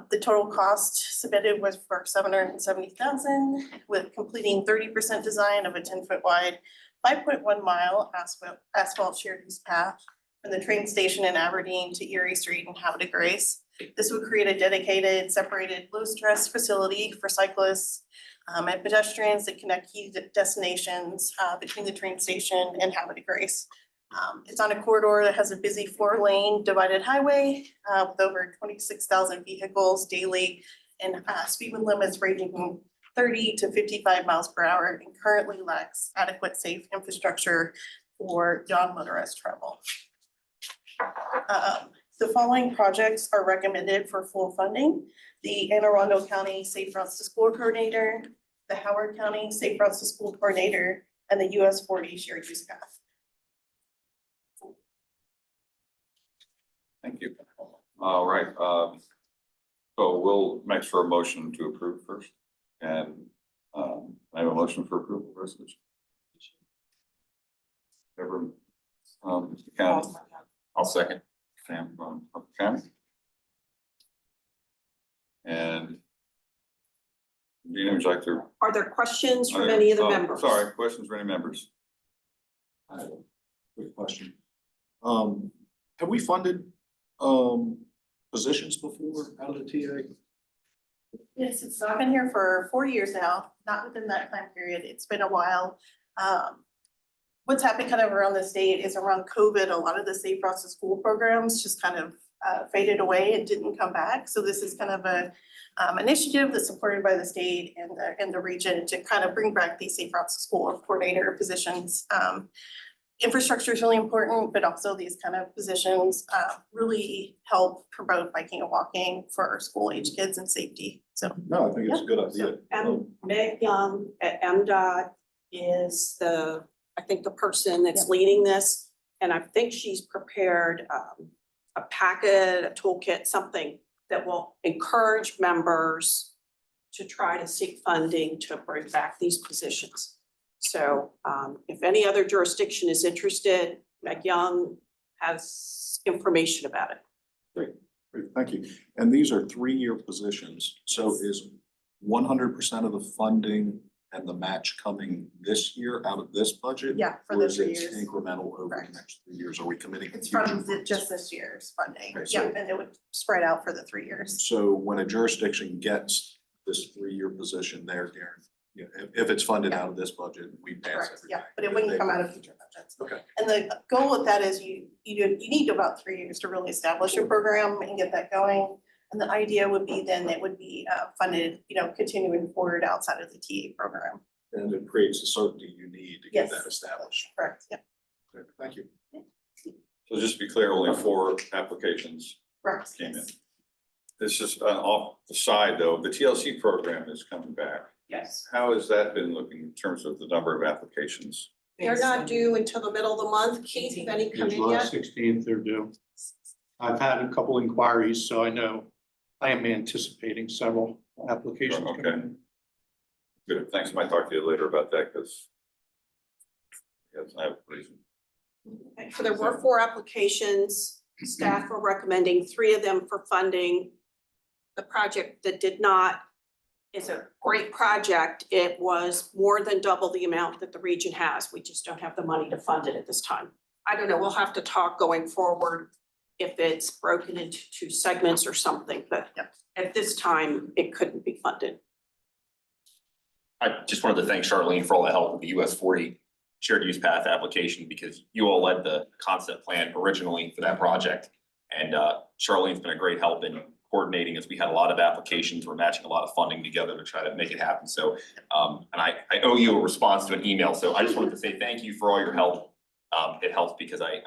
The total cost submitted was for $770,000 with completing 30% design of a 10-foot wide, 5.1 mile asphalt shared use path from the train station in Aberdeen to Erie Street in Havre de Grace. This would create a dedicated, separated, low-stress facility for cyclists and pedestrians that connect key destinations between the train station and Havre de Grace. It's on a corridor that has a busy 4-lane divided highway with over 26,000 vehicles daily and speed limits ranging from 30 to 55 miles per hour and currently lacks adequate safe infrastructure for non-motorized travel. The following projects are recommended for full funding. The Anne Arundel County Safe Routes to School Coordinator, the Howard County Safe Routes to School Coordinator, and the US 40 shared use path. Thank you. All right, so we'll make sure a motion to approve first. And I have a motion for approval of resolution. Ever, County, I'll second. Sam from Upper County. And Gina, would you like to? Are there questions from any of the Oh, members? Sorry, questions from any members? I have a quick question. Have we funded positions before out of the TA? Yes, it's not been here for 4 years now, not within that time period. It's been a while. What's happened kind of around the state is around COVID, a lot of the Safe Routes to School programs just kind of faded away and didn't come back. So this is kind of a initiative that's supported by the state and the region to kind of bring back these Safe Routes to School coordinator positions. Infrastructure is really important, but also these kind of positions really help promote biking and walking for our school age kids and safety. So No, I think it's a good idea. And Meg Young at MDOT is I think the person that's leading this. And I think she's prepared a packet, a toolkit, something that will encourage members to try to seek funding to bring back these positions. So if any other jurisdiction is interested, Meg Young has information about it. Great, thank you. And these are 3-year positions. So is 100% of the funding and the match coming this year out of this budget? yeah, for Or the is 3 it years. incremental over Correct. the next 3 years? Are we committing? It's future from funds? just this year's funding. Okay, Yeah, so- and it would spread out for the 3 years. So when a jurisdiction gets this 3-year position, they're guaranteed, if it's funded out of this budget, we pass Correct, everything. yeah, but it wouldn't come out of future budgets. Okay. And the goal with that is you need about 3 years to really establish a program and get that going. And the idea would be then it would be funded, continuing forward outside of the TA program. And it creates the certainty you need to get Yes. that established. Correct, yeah, Okay, thank you. So just to be clear, only 4 applications correct. came in. This is off the side though, the TLC program is coming back. Yes. How has that been looking in terms of the number of applications? They're not due until the middle of the month. Keith, have any come in July yet? 16th, they're due. I've had a couple inquiries, so I know I am anticipating several applications. coming Okay. in. Good, thanks. I might talk to you later about that because yes, I have a reason. Okay, so there were 4 applications. Staff were recommending 3 of them for funding. The project that did not is a great project. It was more than double the amount that the region has. We just don't have the money to fund it at this time. I don't know, we'll have to talk going forward if it's broken into 2 segments or something, but at this time, it couldn't be funded. I just wanted to thank Charlene for all the help with the US 40 shared use path application because you all led the concept plan originally for that project. And Charlene's been a great help in coordinating as we had a lot of applications. We're matching a lot of funding together to try to make it happen. So, and I owe you a response to an email. So I just wanted to say thank you for all your help. It helps because I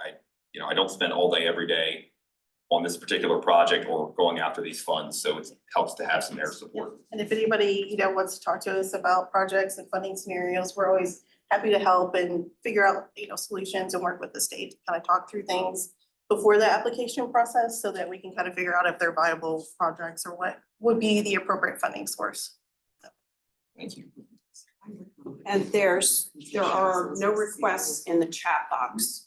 don't spend all day every day on this particular project or going after these funds. So it helps to have some air support. And if anybody, wants to talk to us about projects and funding scenarios, we're always happy to help and figure out, solutions and work with the state to kind of talk through things before the application process so that we can kind of figure out if they're viable projects or what would be the appropriate funding source. Thank you. And there are no requests in the chat box.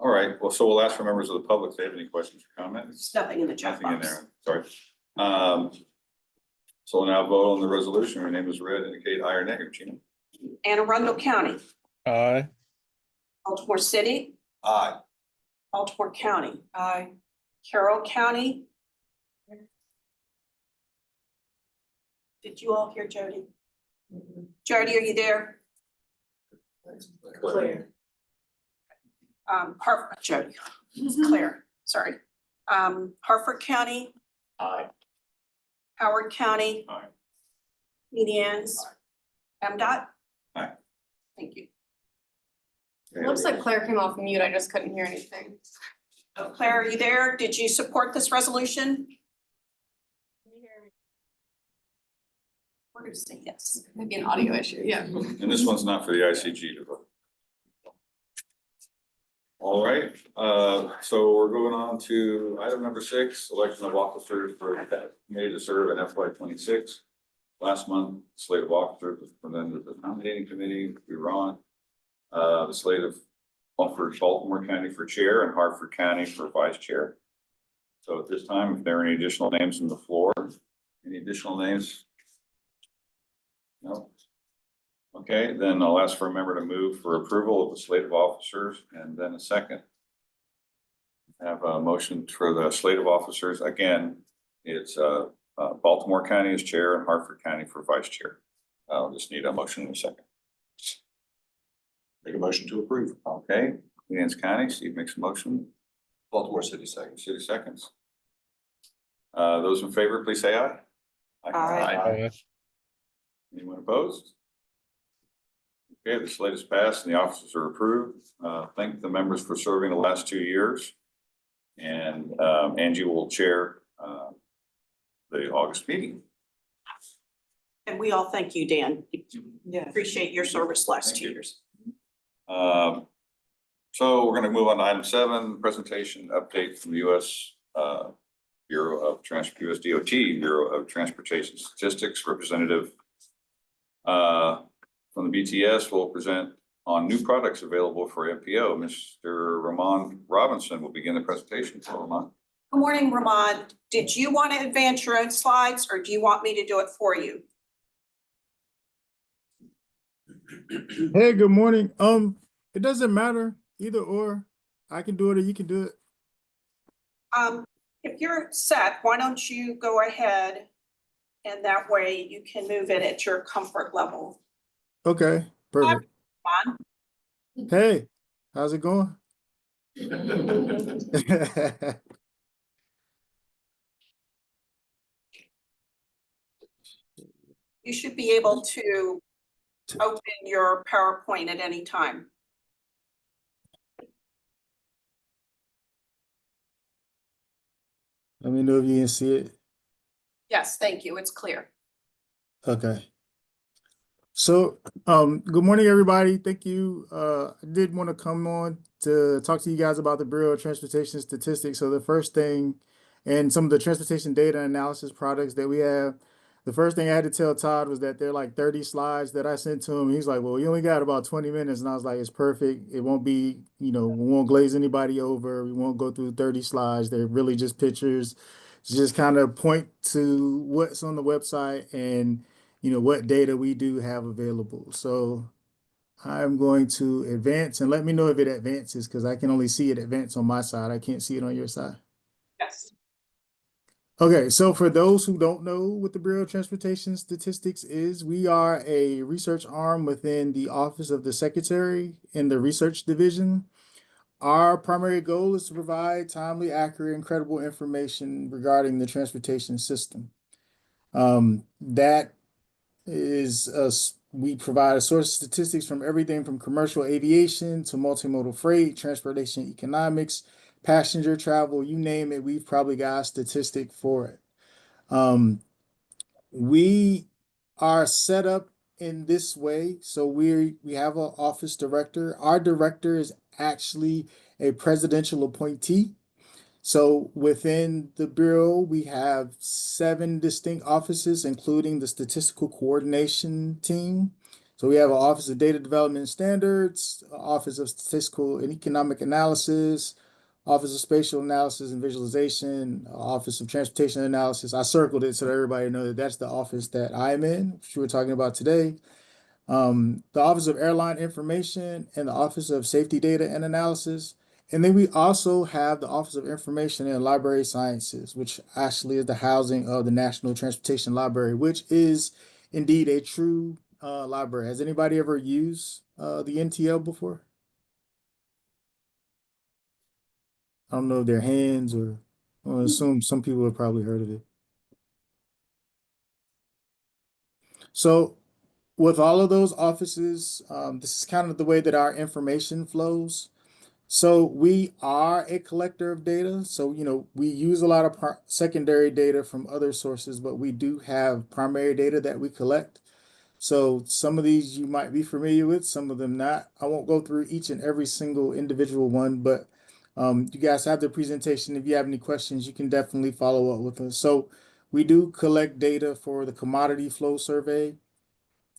All right, well, so we'll ask for members of the public if they have any questions or comments. There's nothing in the chat Nothing in box. there, sorry. So we'll now vote on the resolution. Your name is red, indicate aye or negative, Gina. Anne Arundel County, Aye. Baltimore City, Aye. Baltimore County. Aye. Carroll County. Did you all hear Jody? Jody, are you there? Claire. Jody, Claire, sorry. Hartford County, Aye. Howard County. Aye. Medians. MDOT. Aye. Thank you. Looks like Claire came off mute. I just couldn't hear anything. Claire, are you there? Did you support this resolution? We're gonna say yes. Maybe an audio issue, yeah. And this one's not for the ICG to vote. All right, so we're going on to item number 6, election of officers for the committee to serve in FY 26. Last month, slate of officers was presented to the nominating committee. We were on the slate of offered Baltimore County for chair and Hartford County for vice chair. So at this time, if there are any additional names on the floor, any additional names? No. Okay, then I'll ask for a member to move for approval of the slate of officers and then a second. Have a motion for the slate of officers. Again, it's Baltimore County as chair and Hartford County for vice chair. I'll just need a motion in a second. Make a motion to approve. Okay, Indians County, Steve makes a motion. Baltimore City seconds. City seconds. Those in favor, please say aye. Aye. Aye. Anyone opposed? Okay, the slate is passed and the officers are approved. Thank the members for serving the last 2 years. And Angie will chair the August meeting. And we all thank you, Dan. Yeah. Appreciate your service last Thank 2 you. years. So we're gonna move on to item 7, presentation update from the US Bureau of US DOT, Bureau of Transportation Statistics, representative from the BTS will present on new products available for MPO. Mr. Ramon Robinson will begin the presentation. Ramon. Good morning, Ramon. Did you want to advance your own slides or do you want me to do it for you? Hey, good morning. It doesn't matter either or. I can do it or you can do it. If you're set, why don't you go ahead and that way you can move it at your comfort level. Okay, perfect. Ramon? Hey, how's it going? You should be able to open your PowerPoint at any time. Let me know if you can see it. Yes, thank you. It's clear. Okay. So, good morning, everybody. Thank you. I did want to come on to talk to you guys about the Bureau of Transportation Statistics. So the first thing, and some of the transportation data analysis products that we have, the first thing I had to tell Todd was that there are like 30 slides that I sent to him. He's like, well, you only got about 20 minutes. And I was like, it's perfect. It won't be, we won't glaze anybody over. We won't go through 30 slides. They're really just pictures, just kind of point to what's on the website and what data we do have available. So I'm going to advance and let me know if it advances because I can only see it advance on my side. I can't see it on your side. Yes. Okay, so for those who don't know what the Bureau of Transportation Statistics is, we are a research arm within the Office of the Secretary in the Research Division. Our primary goal is to provide timely, accurate, and credible information regarding the transportation system. That is we provide a source of statistics from everything from commercial aviation to multimodal freight, transportation economics, passenger travel, you name it, we've probably got a statistic for it. We are set up in this way. So we have an office director. Our director is actually a presidential appointee. So within the Bureau, we have 7 distinct offices, including the statistical coordination team. So we have an Office of Data Development and Standards, Office of Statistical and Economic Analysis, Office of Spatial Analysis and Visualization, Office of Transportation Analysis. I circled it so that everybody knows that that's the office that I'm in, which we're talking about today. The Office of Airline Information and the Office of Safety Data and Analysis. And then we also have the Office of Information and Library Sciences, which actually is the housing of the National Transportation Library, which is indeed a true library. Has anybody ever used the NTL before? I don't know if they're hands or I assume some people have probably heard of it. So with all of those offices, this is kind of the way that our information flows. So we are a collector of data. So, we use a lot of secondary data from other sources, but we do have primary data that we collect. So some of these you might be familiar with, some of them not. I won't go through each and every single individual one, but you guys have the presentation. If you have any questions, you can definitely follow up with us. So we do collect data for the commodity flow survey,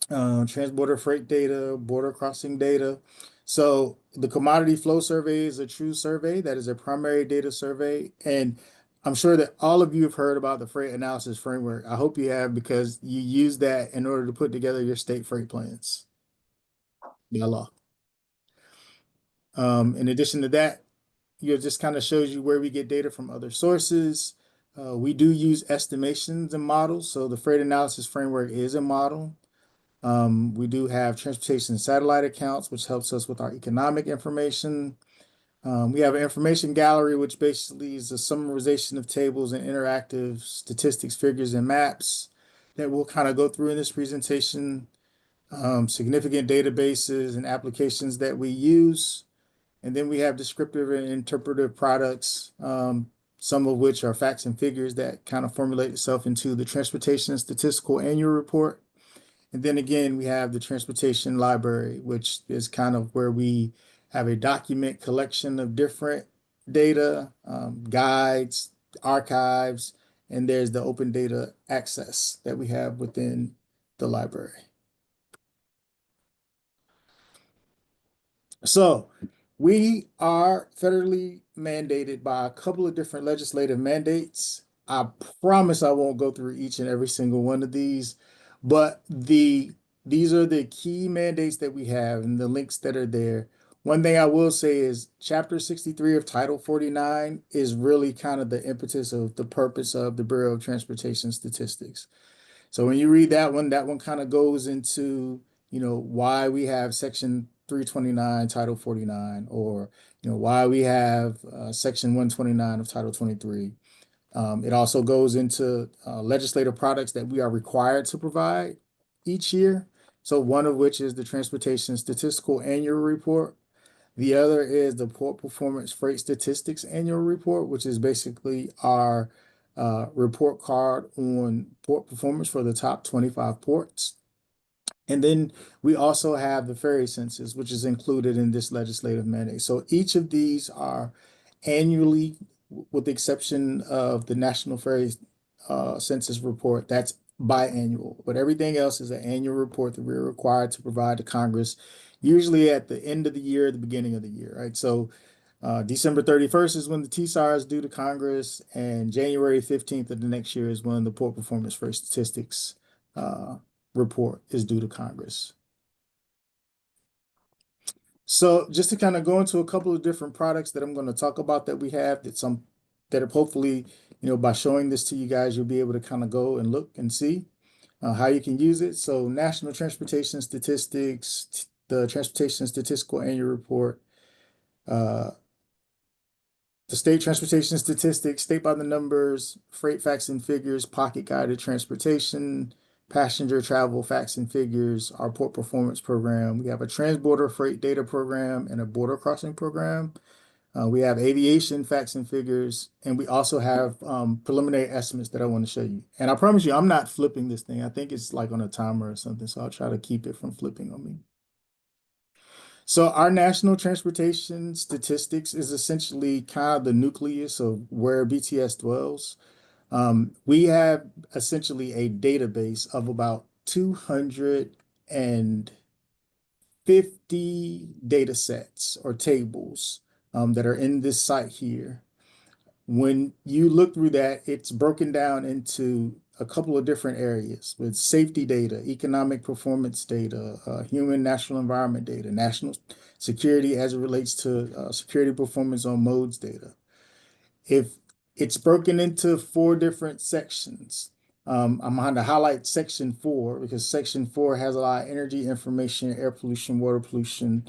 transborder freight data, border crossing data. So the commodity flow survey is a true survey that is a primary data survey. And I'm sure that all of you have heard about the freight analysis framework. I hope you have because you use that in order to put together your state freight plans by law. In addition to that, it just kind of shows you where we get data from other sources. We do use estimations and models. So the freight analysis framework is a model. We do have transportation satellite accounts, which helps us with our economic information. We have an information gallery, which basically is a summarization of tables and interactive statistics, figures, and maps that we'll kind of go through in this presentation. Significant databases and applications that we use. And then we have descriptive and interpretive products, some of which are facts and figures that kind of formulate itself into the Transportation Statistical Annual Report. And then again, we have the Transportation Library, which is kind of where we have a document collection of different data, guides, archives, and there's the open data access that we have within the library. So we are federally mandated by a couple of different legislative mandates. I promise I won't go through each and every single one of these, but these are the key mandates that we have and the links that are there. One thing I will say is Chapter 63 of Title 49 is really kind of the impetus of the purpose of the Bureau of Transportation Statistics. So when you read that one kind of goes into, why we have Section 329, Title 49, or why we have Section 129 of Title 23. It also goes into legislative products that we are required to provide each year. So one of which is the Transportation Statistical Annual Report. The other is the Port Performance Freight Statistics Annual Report, which is basically our report card on port performance for the top 25 ports. And then we also have the ferry census, which is included in this legislative mandate. So each of these are annually, with the exception of the National Ferry Census Report, that's biannual. But everything else is an annual report that we're required to provide to Congress, usually at the end of the year, the beginning of the year, right? So December 31st is when the TSAR is due to Congress, and January 15th of the next year is when the Port Performance Freight Statistics report is due to Congress. So just to kind of go into a couple of different products that I'm going to talk about that we have, that have hopefully, by showing this to you guys, you'll be able to kind of go and look and see how you can use it. So National Transportation Statistics, the Transportation Statistical Annual Report, the State Transportation Statistics, State by the Numbers, Freight Facts and Figures, Pocket Guided Transportation, Passenger Travel Facts and Figures, our Port Performance Program. We have a Transborder Freight Data Program and a Border Crossing Program. We have Aviation Facts and Figures, and we also have preliminary estimates that I want to show you. And I promise you, I'm not flipping this thing. I think it's like on a timer or something, so I'll try to keep it from flipping on me. So our national transportation statistics is essentially kind of the nucleus of where BTS dwells. We have essentially a database of about 250 data sets or tables that are in this site here. When you look through that, it's broken down into a couple of different areas with safety data, economic performance data, human national environment data, national security as it relates to security performance on modes data. If it's broken into 4 different sections, I'm going to highlight section 4 because section 4 has a lot of energy information, air pollution, water pollution.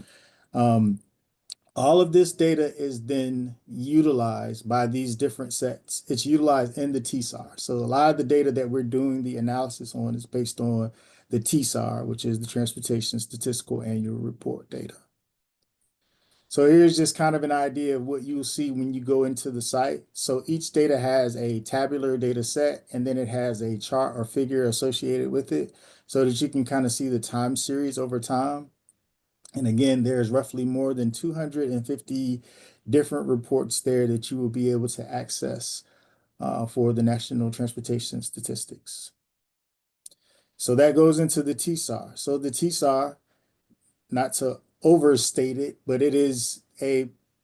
All of this data is then utilized by these different sets. It's utilized in the TSAR. So a lot of the data that we're doing the analysis on is based on the TSAR, which is the Transportation Statistical Annual Report data. So here's just kind of an idea of what you'll see when you go into the site. So each data has a tabular data set, and then it has a chart or figure associated with it so that you can kind of see the time series over time. And again, there's roughly more than 250 different reports there that you will be able to access for the National Transportation Statistics. So that goes into the TSAR. So the TSAR, not to overstate it, but it is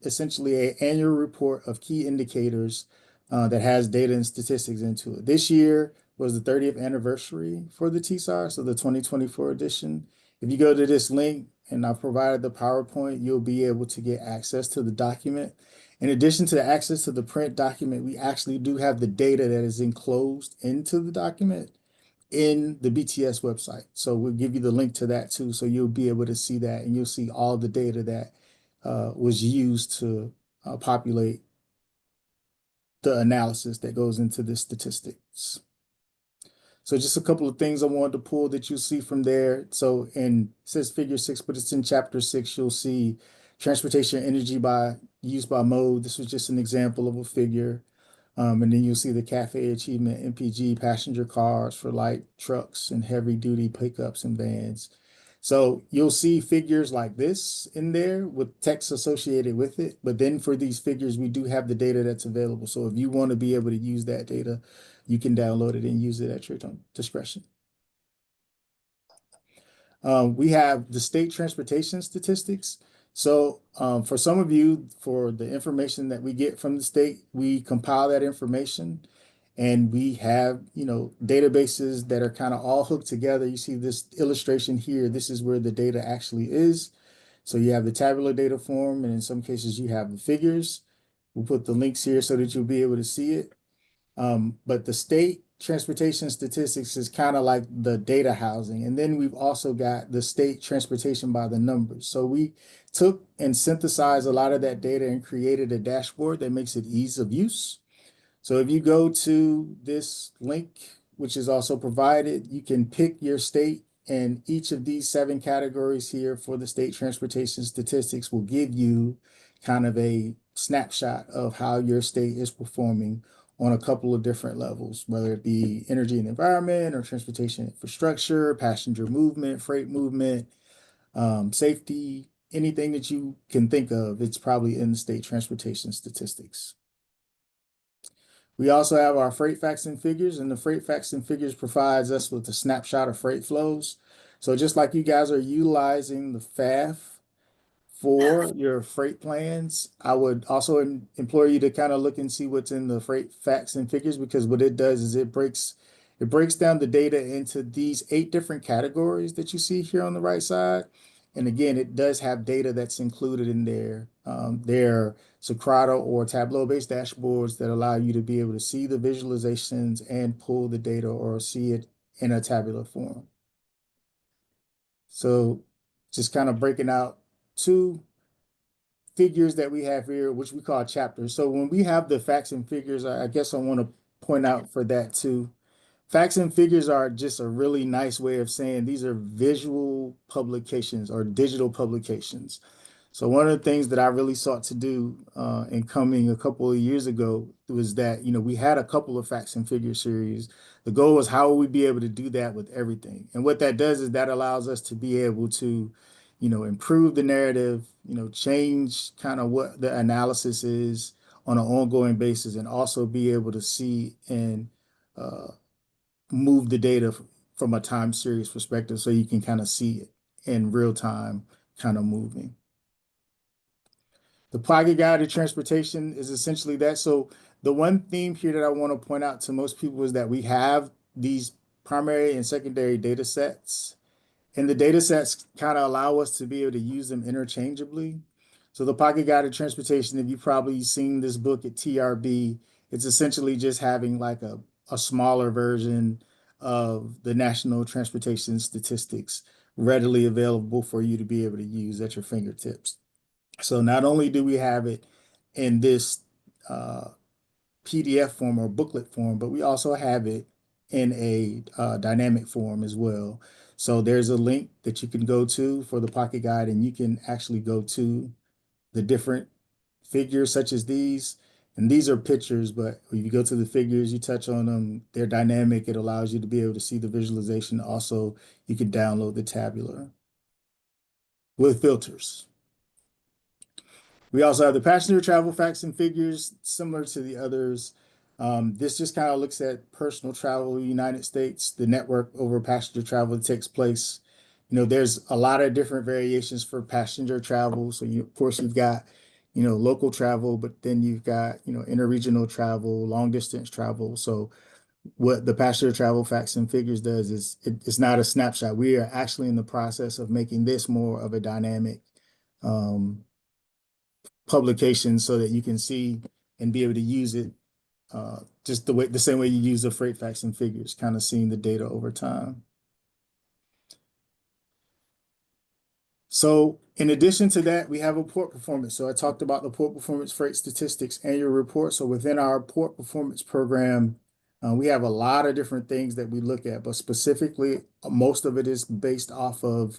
essentially an annual report of key indicators that has data and statistics into it. This year was the 30th anniversary for the TSAR, so the 2024 edition. If you go to this link, and I've provided the PowerPoint, you'll be able to get access to the document. In addition to the access to the print document, we actually do have the data that is enclosed into the document in the BTS website. So we'll give you the link to that too. So you'll be able to see that, and you'll see all the data that was used to populate the analysis that goes into the statistics. So just a couple of things I wanted to pull that you'll see from there. So it says figure 6, but it's in chapter 6. You'll see transportation energy by use by mode. This was just an example of a figure. And then you'll see the CAFE achievement, MPG, passenger cars for light trucks and heavy duty pickups and vans. So you'll see figures like this in there with text associated with it. But then for these figures, we do have the data that's available. So if you want to be able to use that data, you can download it and use it at your discretion. We have the state transportation statistics. So for some of you, for the information that we get from the state, we compile that information, and we have, databases that are kind of all hooked together. You see this illustration here. This is where the data actually is. So you have the tabular data form, and in some cases you have the figures. We'll put the links here so that you'll be able to see it. But the state transportation statistics is kind of like the data housing. And then we've also got the state transportation by the numbers. So we took and synthesized a lot of that data and created a dashboard that makes it ease of use. So if you go to this link, which is also provided, you can pick your state, and each of these 7 categories here for the state transportation statistics will give you kind of a snapshot of how your state is performing on a couple of different levels, whether it be energy and environment or transportation infrastructure, passenger movement, freight movement, safety, anything that you can think of, it's probably in the state transportation statistics. We also have our freight facts and figures, and the freight facts and figures provides us with a snapshot of freight flows. So just like you guys are utilizing the FAF for your freight plans, I would also implore you to kind of look and see what's in the freight facts and figures, because what it does is it breaks down the data into these 8 different categories that you see here on the right side. And again, it does have data that's included in there. They're Socrata or Tableau-based dashboards that allow you to be able to see the visualizations and pull the data or see it in a tabular form. So just kind of breaking out 2 figures that we have here, which we call chapters. So when we have the facts and figures, I guess I want to point out for that too. Facts and figures are just a really nice way of saying these are visual publications or digital publications. So one of the things that I really sought to do in coming a couple of years ago was that, we had a couple of facts and figure series. The goal was how will we be able to do that with everything? And what that does is that allows us to be able to, improve the narrative, change kind of what the analysis is on an ongoing basis, and also be able to see and move the data from a time series perspective so you can kind of see it in real time kind of moving. The pocket guide to transportation is essentially that. So the one theme here that I want to point out to most people is that we have these primary and secondary data sets, and the data sets kind of allow us to be able to use them interchangeably. So the pocket guide to transportation, if you've probably seen this book at TRB, it's essentially just having like a smaller version of the national transportation statistics readily available for you to be able to use at your fingertips. So not only do we have it in this PDF form or booklet form, but we also have it in a dynamic form as well. So there's a link that you can go to for the pocket guide, and you can actually go to the different figures such as these. And these are pictures, but if you go to the figures, you touch on them, they're dynamic. It allows you to be able to see the visualization. Also, you can download the tabular with filters. We also have the passenger travel facts and figures, similar to the others. This just kind of looks at personal travel in the United States, the network over passenger travel that takes place. There's a lot of different variations for passenger travel. So of course you've got, local travel, but then you've got, interregional travel, long distance travel. So what the passenger travel facts and figures does is it's not a snapshot. We are actually in the process of making this more of a dynamic publication so that you can see and be able to use it just the same way you use the freight facts and figures, kind of seeing the data over time. So in addition to that, we have a port performance. So I talked about the port performance freight statistics annual report. So within our port performance program, we have a lot of different things that we look at, but specifically, most of it is based off of,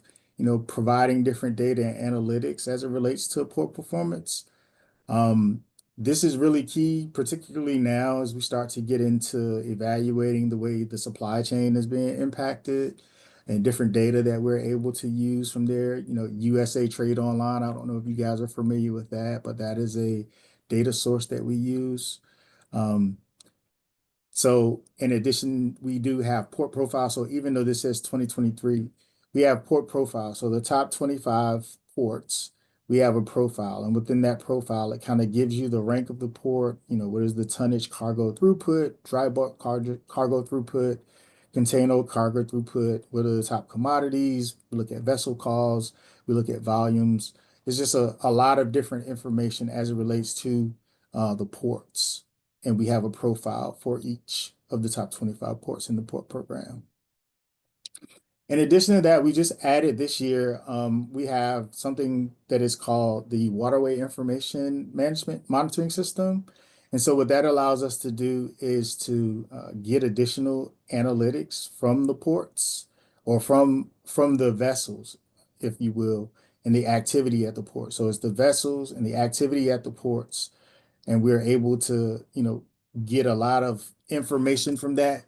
providing different data and analytics as it relates to port performance. This is really key, particularly now as we start to get into evaluating the way the supply chain is being impacted and different data that we're able to use from there. USA Trade Online, I don't know if you guys are familiar with that, but that is a data source that we use. So in addition, we do have port profile. So even though this says 2023, we have port profile. So the top 25 ports, we have a profile. And within that profile, it kind of gives you the rank of the port, what is the tonnage cargo throughput, dry bulk cargo throughput, container cargo throughput, what are the top commodities, we look at vessel calls, we look at volumes. It's just a lot of different information as it relates to the ports. and we have a profile for each of the top 25 ports in the port program. In addition to that, we just added this year, we have something that is called the Waterway Information Management Monitoring System. And so what that allows us to do is to get additional analytics from the ports or from the vessels, if you will, and the activity at the port. So it's the vessels and the activity at the ports, and we're able to, get a lot of information from that.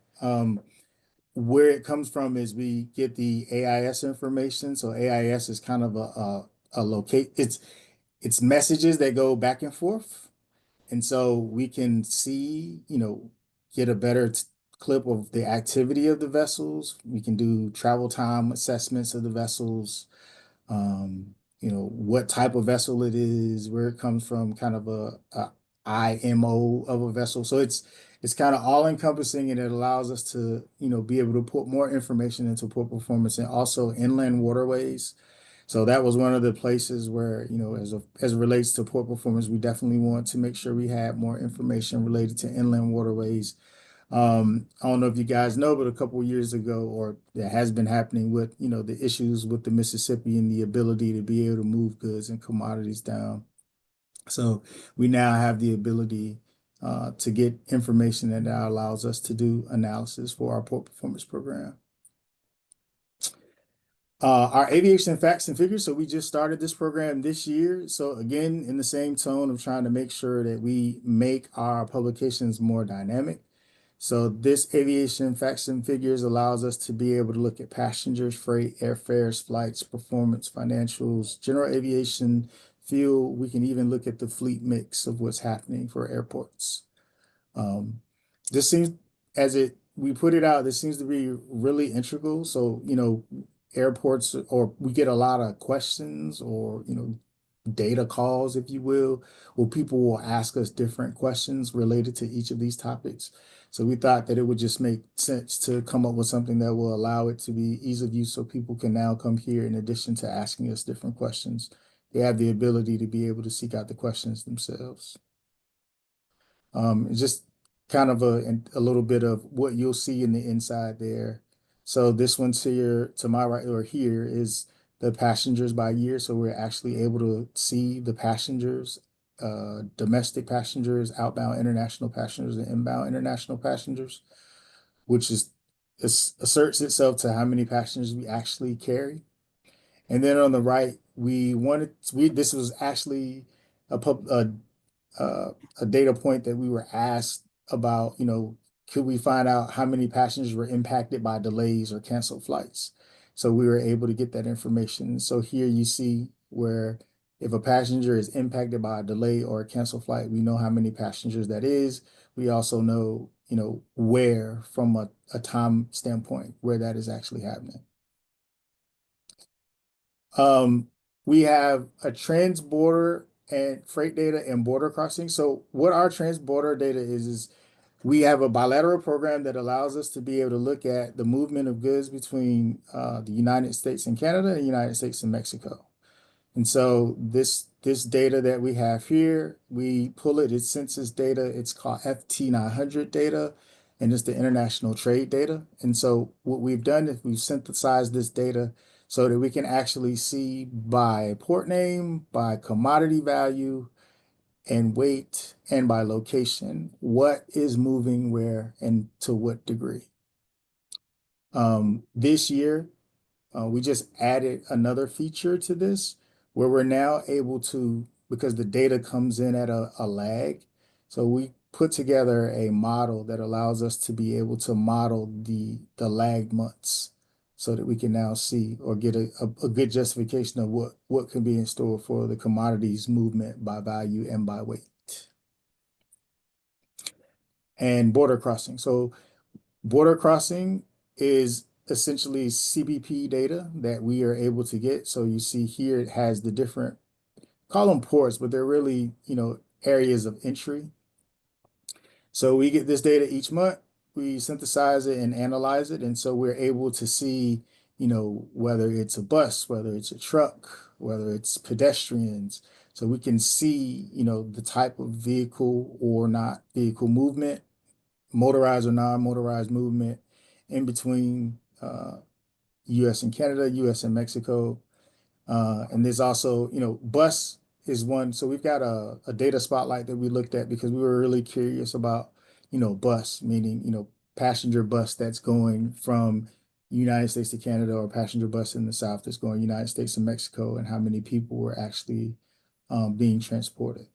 Where it comes from is we get the AIS information. So AIS is kind of a locate. It's messages that go back and forth, and so we can see, get a better clip of the activity of the vessels. We can do travel time assessments of the vessels. What type of vessel it is, where it comes from, kind of a IMO of a vessel. So it's kind of all encompassing, and it allows us to, be able to put more information into port performance and also inland waterways. So that was one of the places where, as it relates to port performance, we definitely want to make sure we had more information related to inland waterways. I don't know if you guys know, but a couple of years ago, or that has been happening with, the issues with the Mississippi and the ability to be able to move goods and commodities down. So we now have the ability to get information that now allows us to do analysis for our port performance program. Our aviation facts and figures. So we just started this program this year. So again, in the same tone of trying to make sure that we make our publications more dynamic. So this aviation facts and figures allows us to be able to look at passengers, freight, airfares, flights, performance, financials, general aviation, fuel. We can even look at the fleet mix of what's happening for airports. This seems, we put it out, this seems to be really integral. So, airports, or we get a lot of questions or, data calls, if you will, where people will ask us different questions related to each of these topics. So we thought that it would just make sense to come up with something that will allow it to be ease of use, so people can now come here, in addition to asking us different questions, they have the ability to be able to seek out the questions themselves. It's just kind of a little bit of what you'll see in the inside there. So this one's here to my right, or here is the passengers by year. So we're actually able to see the passengers, domestic passengers, outbound international passengers, and inbound international passengers, which asserts itself to how many passengers we actually carry. And then on the right, this was actually a data point that we were asked about, could we find out how many passengers were impacted by delays or canceled flights? So we were able to get that information. So here you see where if a passenger is impacted by a delay or a canceled flight, we know how many passengers that is. We also know, where, from a time standpoint, where that is actually happening. We have a transborder and freight data and border crossing. So what our transborder data is we have a bilateral program that allows us to be able to look at the movement of goods between the United States and Canada and the United States and Mexico. And so this data that we have here, we pull it, it's census data, it's called FT900 data, and it's the international trade data. And so what we've done is we've synthesized this data so that we can actually see by port name, by commodity value and weight, and by location, what is moving where and to what degree. This year, we just added another feature to this where we're now able to, because the data comes in at a lag, so we put together a model that allows us to be able to model the lagged months so that we can now see or get a good justification of what can be in store for the commodities movement by value and by weight. And border crossing. So border crossing is essentially CBP data that we are able to get. So you see here it has the different, call them ports, but they're really, areas of entry. So we get this data each month, we synthesize it and analyze it. And so we're able to see, whether it's a bus, whether it's a truck, whether it's pedestrians, So we can see, the type of vehicle or not vehicle movement, motorized or non-motorized movement in between US and Canada, US and Mexico. And there's also, bus is one. So we've got a data spotlight that we looked at because we were really curious about, bus, meaning, passenger bus that's going from United States to Canada, or passenger bus in the South that's going United States to Mexico, and how many people were actually being transported.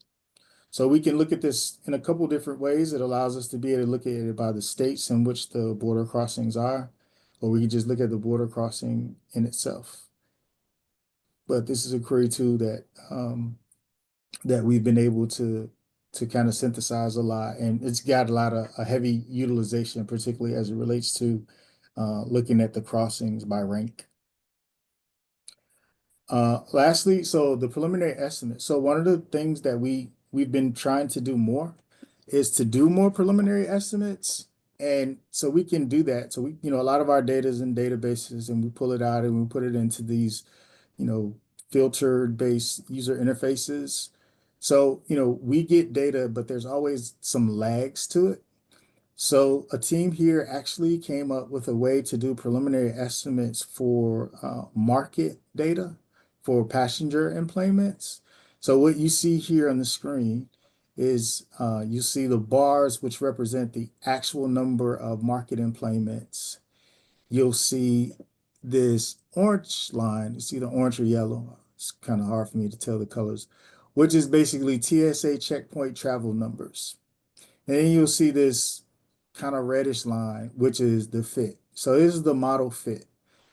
So we can look at this in a couple different ways. It allows us to be able to look at it by the states in which the border crossings are, or we can just look at the border crossing in itself. But this is a query tool that we've been able to kind of synthesize a lot, and it's got a lot of a heavy utilization, particularly as it relates to looking at the crossings by rank. Lastly, so the preliminary estimate. So one of the things that we've been trying to do more is to do more preliminary estimates. And so we can do that. So we, a lot of our data is in databases, and we pull it out and we put it into these, filtered based user interfaces. So, we get data, but there's always some lags to it. So a team here actually came up with a way to do preliminary estimates for market data for passenger employments. So what you see here on the screen is you see the bars, which represent the actual number of market employments. You'll see this orange line. You see the orange or yellow. It's kind of hard for me to tell the colors, which is basically TSA checkpoint travel numbers. And then you'll see this kind of reddish line, which is the fit. So this is the model fit.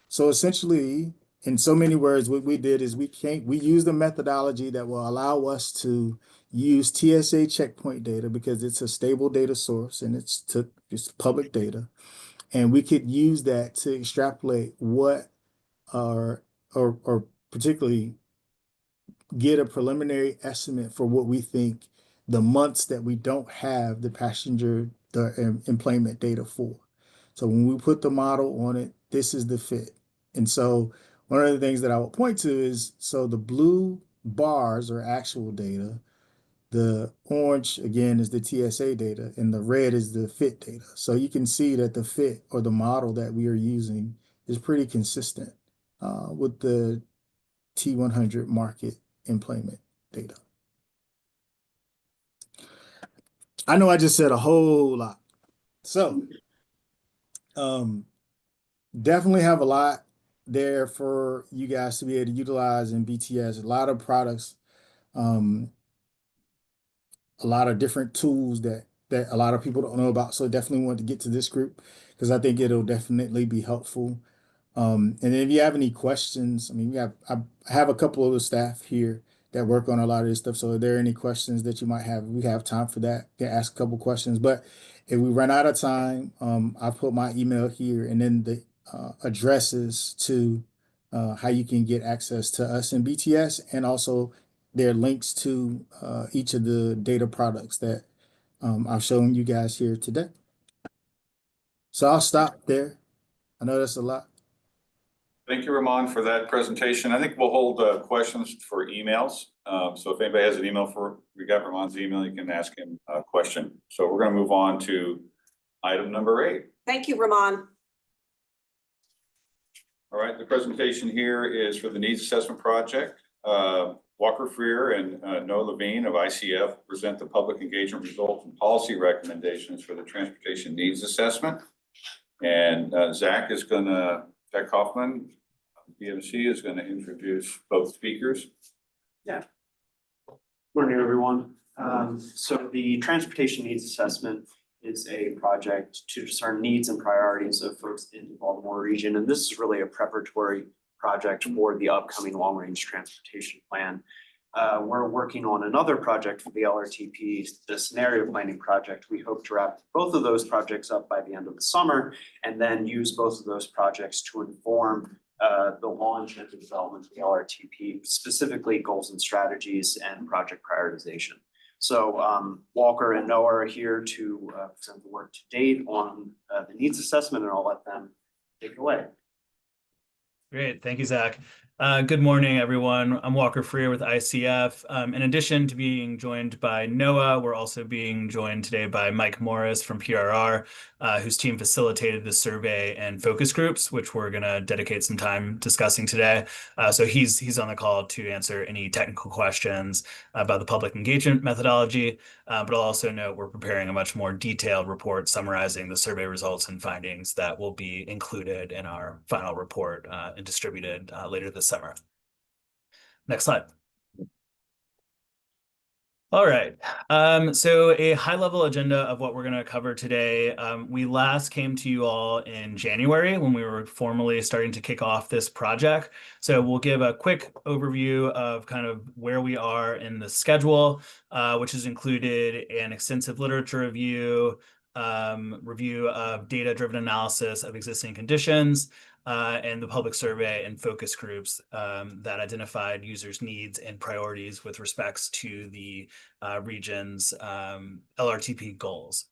So essentially, in so many words, what we did is we used a methodology that will allow us to use TSA checkpoint data because it's a stable data source and it's public data. And we could use that to extrapolate what or particularly get a preliminary estimate for what we think the months that we don't have the employment data for. So when we put the model on it, this is the fit. And so one of the things that I will point to is, so the blue bars are actual data. The orange, again, is the TSA data, and the red is the fit data. So you can see that the fit, or the model that we are using, is pretty consistent with the T100 market employment data. I know I just said a whole lot. So definitely have a lot there for you guys to be able to utilize in BTS. A lot of products, a lot of different tools that a lot of people don't know about. So definitely want to get to this group because I think it'll definitely be helpful. And then if you have any questions, I mean, I have a couple of the staff here that work on a lot of this stuff. So if there are any questions that you might have, we have time for that. You can ask a couple questions. But if we run out of time, I put my email here, and then the addresses to how you can get access to us in BTS, and also there are links to each of the data products that I've shown you guys here today. So I'll stop there. I know that's a lot. Thank you, Ramon, for that presentation. I think we'll hold questions for emails. So if anybody has an email we got Ramon's email, you can ask him a question. So we're going to move on to item number 8. Thank you, Ramon. All right, the presentation here is for the needs assessment project. Walker Freer and Noah Levine of ICF present the public engagement results and policy recommendations for the transportation needs assessment. And Zach Kaufman, BMC, is going to introduce both speakers. Yeah. Morning, everyone. So the transportation needs assessment is a project to discern needs and priorities of folks in the Baltimore region. And this is really a preparatory project for the upcoming long-range transportation plan. We're working on another project for the LRTP, the scenario planning project. We hope to wrap both of those projects up by the end of the summer, and then use both of those projects to inform the launch and the development of the LRTP, specifically goals and strategies and project prioritization. So Walker and Noah are here to present the work to date on the needs assessment, and I'll let them take it away. Great, thank you, Zach. Good morning, everyone. I'm Walker Freer with ICF. In addition to being joined by Noah, we're also being joined today by Mike Morris from PRR, whose team facilitated the survey and focus groups, which we're going to dedicate some time discussing today. So he's on the call to answer any technical questions about the public engagement methodology. But I'll also note we're preparing a much more detailed report summarizing the survey results and findings that will be included in our final report and distributed later this summer. Next slide. All right, so a high-level agenda of what we're going to cover today. We last came to you all in January when we were formally starting to kick off this project. So we'll give a quick overview of kind of where we are in the schedule, which has included an extensive literature review, review of data-driven analysis of existing conditions, and the public survey and focus groups that identified users' needs and priorities with respects to the region's LRTP goals.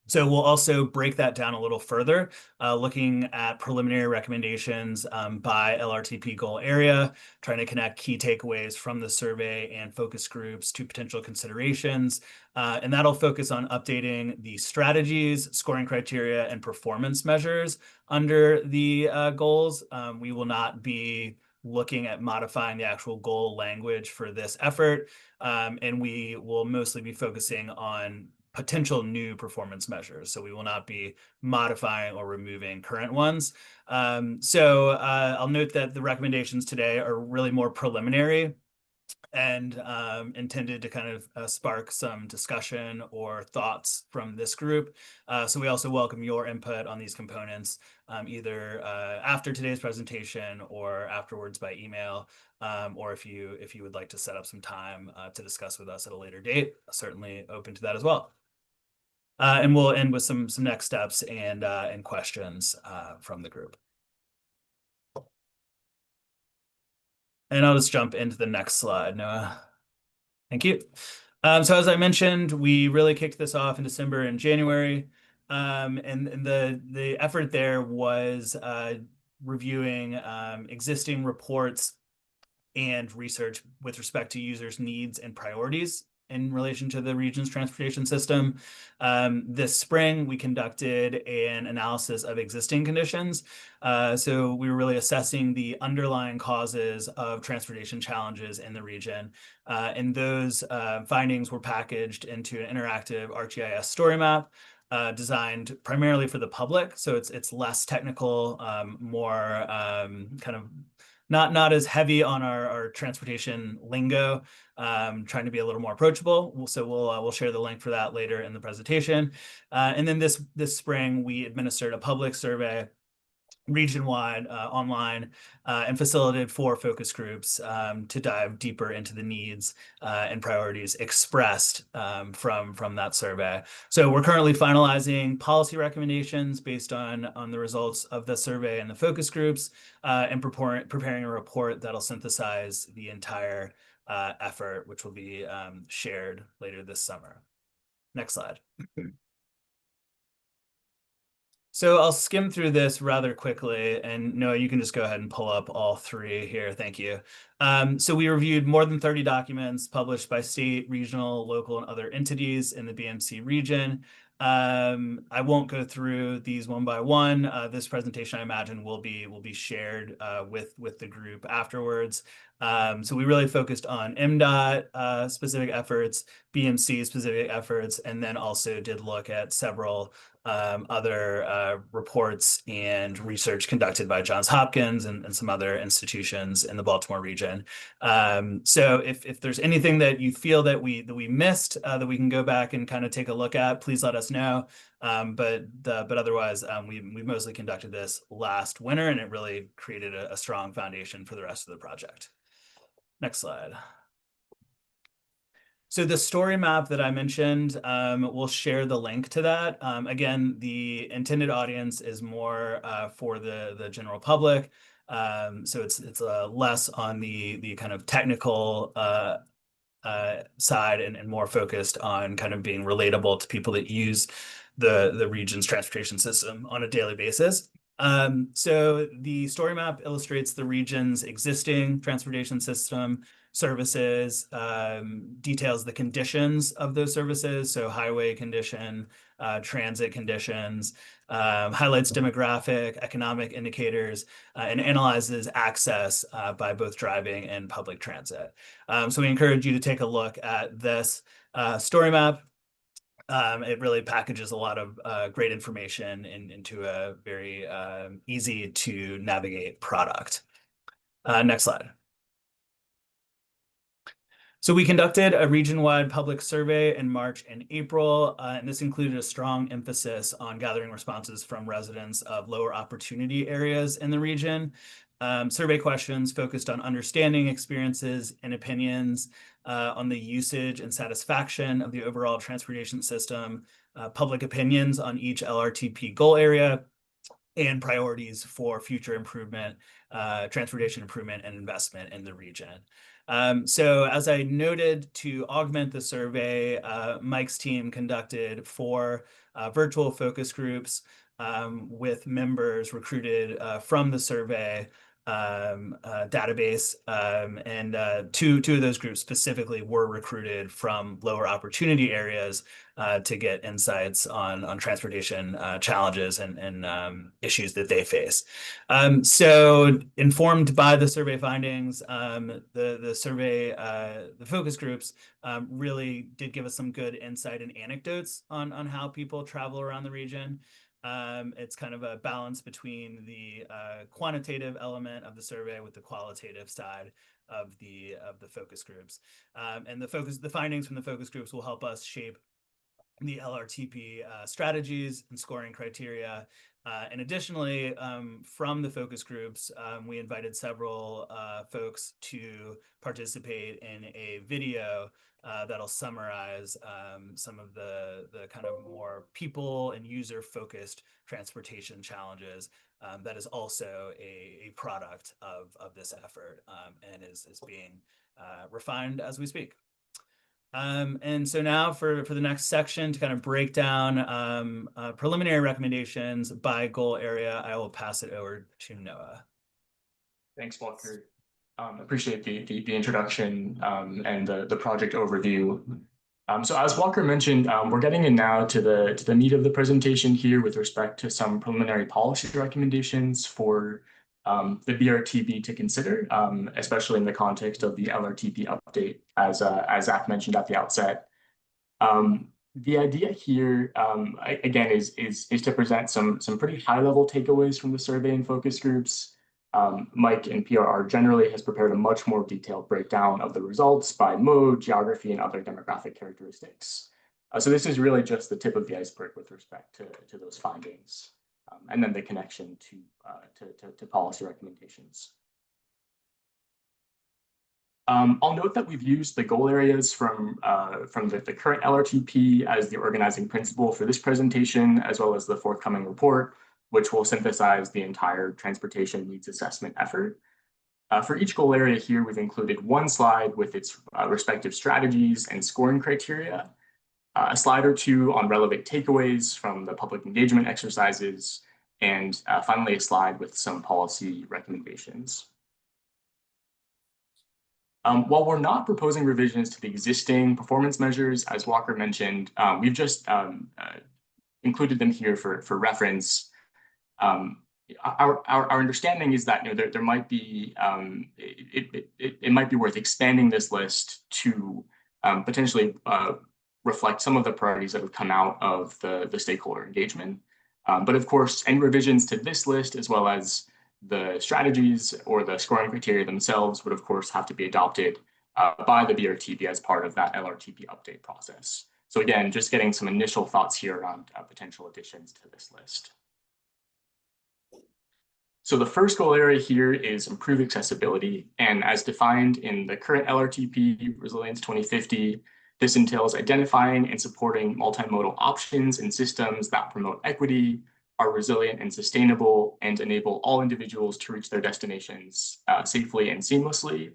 So we'll also break that down a little further, looking at preliminary recommendations by LRTP goal area, trying to connect key takeaways from the survey and focus groups to potential considerations. And that'll focus on updating the strategies, scoring criteria, and performance measures under the goals. We will not be looking at modifying the actual goal language for this effort, and we will mostly be focusing on potential new performance measures. So we will not be modifying or removing current ones. So I'll note that the recommendations today are really more preliminary and intended to kind of spark some discussion or thoughts from this group. So we also welcome your input on these components, either after today's presentation or afterwards by email, or if you would like to set up some time to discuss with us at a later date, certainly open to that as well. And we'll end with some next steps and questions from the group. And I'll just jump into the next slide, Noah. Thank you. So as I mentioned, we really kicked this off in December and January. And the effort there was reviewing existing reports and research with respect to users' needs and priorities in relation to the region's transportation system. This spring, we conducted an analysis of existing conditions. So we were really assessing the underlying causes of transportation challenges in the region. And those findings were packaged into an interactive ArcGIS story map designed primarily for the public. So it's less technical, more kind of not as heavy on our transportation lingo, trying to be a little more approachable. So we'll share the link for that later in the presentation. And then this spring, we administered a public survey region-wide online and facilitated 4 focus groups to dive deeper into the needs and priorities expressed from that survey. So we're currently finalizing policy recommendations based on the results of the survey and the focus groups, and preparing a report that'll synthesize the entire effort, which will be shared later this summer. Next slide. So I'll skim through this rather quickly, and Noah, you can just go ahead and pull up all 3 here. Thank you. So we reviewed more than 30 documents published by state, regional, local, and other entities in the BMC region. I won't go through these one by one. This presentation, I imagine, will be shared with the group afterwards. So we really focused on MDOT specific efforts, BMC specific efforts, and then also did look at several other reports and research conducted by Johns Hopkins and some other institutions in the Baltimore region. So if there's anything that you feel that we missed that we can go back and kind of take a look at, please let us know. But otherwise, we mostly conducted this last winter, and it really created a strong foundation for the rest of the project. Next slide. So the story map that I mentioned, we'll share the link to that. Again, the intended audience is more for the general public. So it's less on the kind of technical side and more focused on kind of being relatable to people that use the region's transportation system on a daily basis. So the story map illustrates the region's existing transportation system services, details the conditions of those services, so highway condition, transit conditions, highlights demographic, economic indicators, and analyzes access by both driving and public transit. So we encourage you to take a look at this story map. It really packages a lot of great information into a very easy to navigate product. Next slide. So we conducted a region-wide public survey in March and April, and this included a strong emphasis on gathering responses from residents of lower opportunity areas in the region. Survey questions focused on understanding experiences and opinions on the usage and satisfaction of the overall transportation system, public opinions on each LRTP goal area, and priorities for future improvement, transportation improvement and investment in the region. So as I noted, to augment the survey, Mike's team conducted 4 virtual focus groups with members recruited from the survey database, and two of those groups specifically were recruited from lower opportunity areas to get insights on transportation challenges and issues that they face. So informed by the survey findings, the survey, the focus groups really did give us some good insight and anecdotes on how people travel around the region. It's kind of a balance between the quantitative element of the survey with the qualitative side of the focus groups. And the findings from the focus groups will help us shape the LRTP strategies and scoring criteria. And additionally, from the focus groups, we invited several folks to participate in a video that'll summarize some of the kind of more people and user-focused transportation challenges that is also a product of this effort and is being refined as we speak. And so now for the next section to kind of break down preliminary recommendations by goal area, I will pass it over to Noah. Thanks, Walker. Appreciate the introduction and the project overview. So as Walker mentioned, we're getting in now to the meat of the presentation here with respect to some preliminary policy recommendations for the BRTB to consider, especially in the context of the LRTP update, as Zach mentioned at the outset. The idea here, again, is to present some pretty high-level takeaways from the survey and focus groups. Mike in PRR generally has prepared a much more detailed breakdown of the results by mode, geography, and other demographic characteristics. So this is really just the tip of the iceberg with respect to those findings, and then the connection to policy recommendations. I'll note that we've used the goal areas from the current LRTP as the organizing principle for this presentation, as well as the forthcoming report, which will synthesize the entire transportation needs assessment effort. For each goal area here, we've included one slide with its respective strategies and scoring criteria, a slide or two on relevant takeaways from the public engagement exercises, and finally a slide with some policy recommendations. While we're not proposing revisions to the existing performance measures, as Walker mentioned, we've just included them here for reference. Our understanding is that there might be it might be worth expanding this list to potentially reflect some of the priorities that have come out of the stakeholder engagement. But of course, any revisions to this list, as well as the strategies or the scoring criteria themselves, would of course have to be adopted by the BRTB as part of that LRTP update process. So again, just getting some initial thoughts here around potential additions to this list. So the first goal area here is improve accessibility. And as defined in the current LRTP Resilience 2050, this entails identifying and supporting multimodal options and systems that promote equity, are resilient and sustainable, and enable all individuals to reach their destinations safely and seamlessly.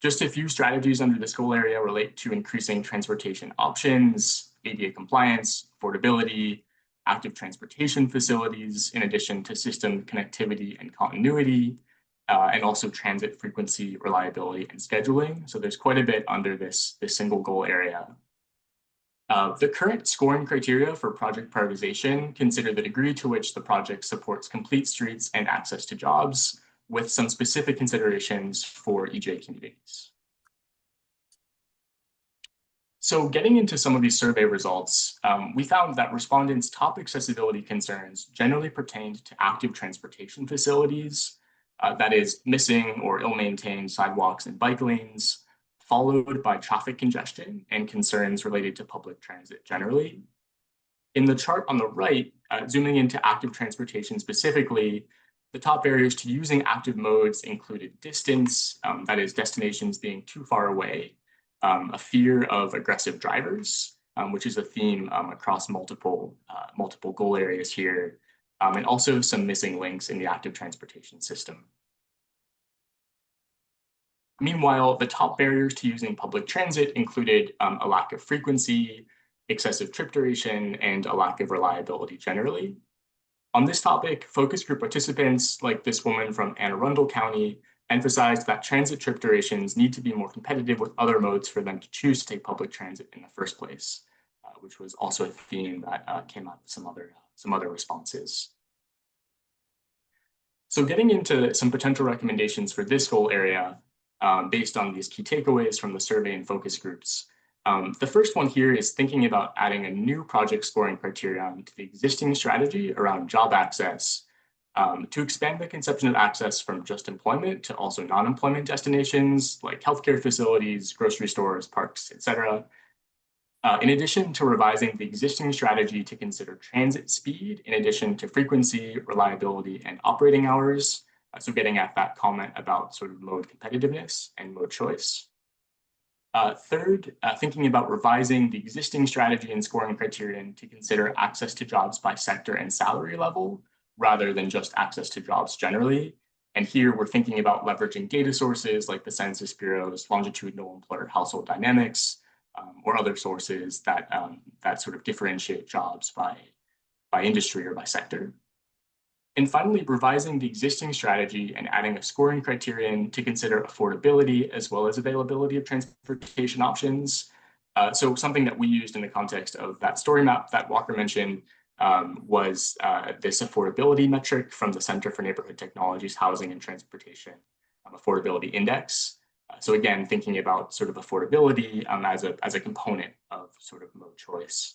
Just a few strategies under this goal area relate to increasing transportation options, ADA compliance, affordability, active transportation facilities, in addition to system connectivity and continuity, and also transit frequency, reliability, and scheduling. So there's quite a bit under this single goal area. The current scoring criteria for project prioritization consider the degree to which the project supports complete streets and access to jobs, with some specific considerations for EJ communities. So getting into some of these survey results, we found that respondents' top accessibility concerns generally pertained to active transportation facilities, that is missing or ill-maintained sidewalks and bike lanes, followed by traffic congestion and concerns related to public transit generally. In the chart on the right, zooming into active transportation specifically, the top barriers to using active modes included distance, that is destinations being too far away, a fear of aggressive drivers, which is a theme across multiple goal areas here, and also some missing links in the active transportation system. Meanwhile, the top barriers to using public transit included a lack of frequency, excessive trip duration, and a lack of reliability generally. On this topic, focus group participants, like this woman from Anne Arundel County, emphasized that transit trip durations need to be more competitive with other modes for them to choose to take public transit in the first place, which was also a theme that came out of some other responses. So getting into some potential recommendations for this goal area, based on these key takeaways from the survey and focus groups. The first one here is thinking about adding a new project scoring criterion to the existing strategy around job access, to expand the conception of access from just employment to also non-employment destinations like healthcare facilities, grocery stores, parks, etc. In addition to revising the existing strategy to consider transit speed, in addition to frequency, reliability, and operating hours. So getting at that comment about sort of mode competitiveness and mode choice. Third, thinking about revising the existing strategy and scoring criterion to consider access to jobs by sector and salary level, rather than just access to jobs generally. And here we're thinking about leveraging data sources like the Census Bureau's longitudinal employer household dynamics, or other sources that, that sort of differentiate jobs by industry or by sector. And finally, revising the existing strategy and adding a scoring criterion to consider affordability as well as availability of transportation options. So something that we used in the context of that story map that Walker mentioned was this affordability metric from the Center for Neighborhood Technologies, Housing and Transportation Affordability Index. So again, thinking about sort of affordability as a component of sort of mode choice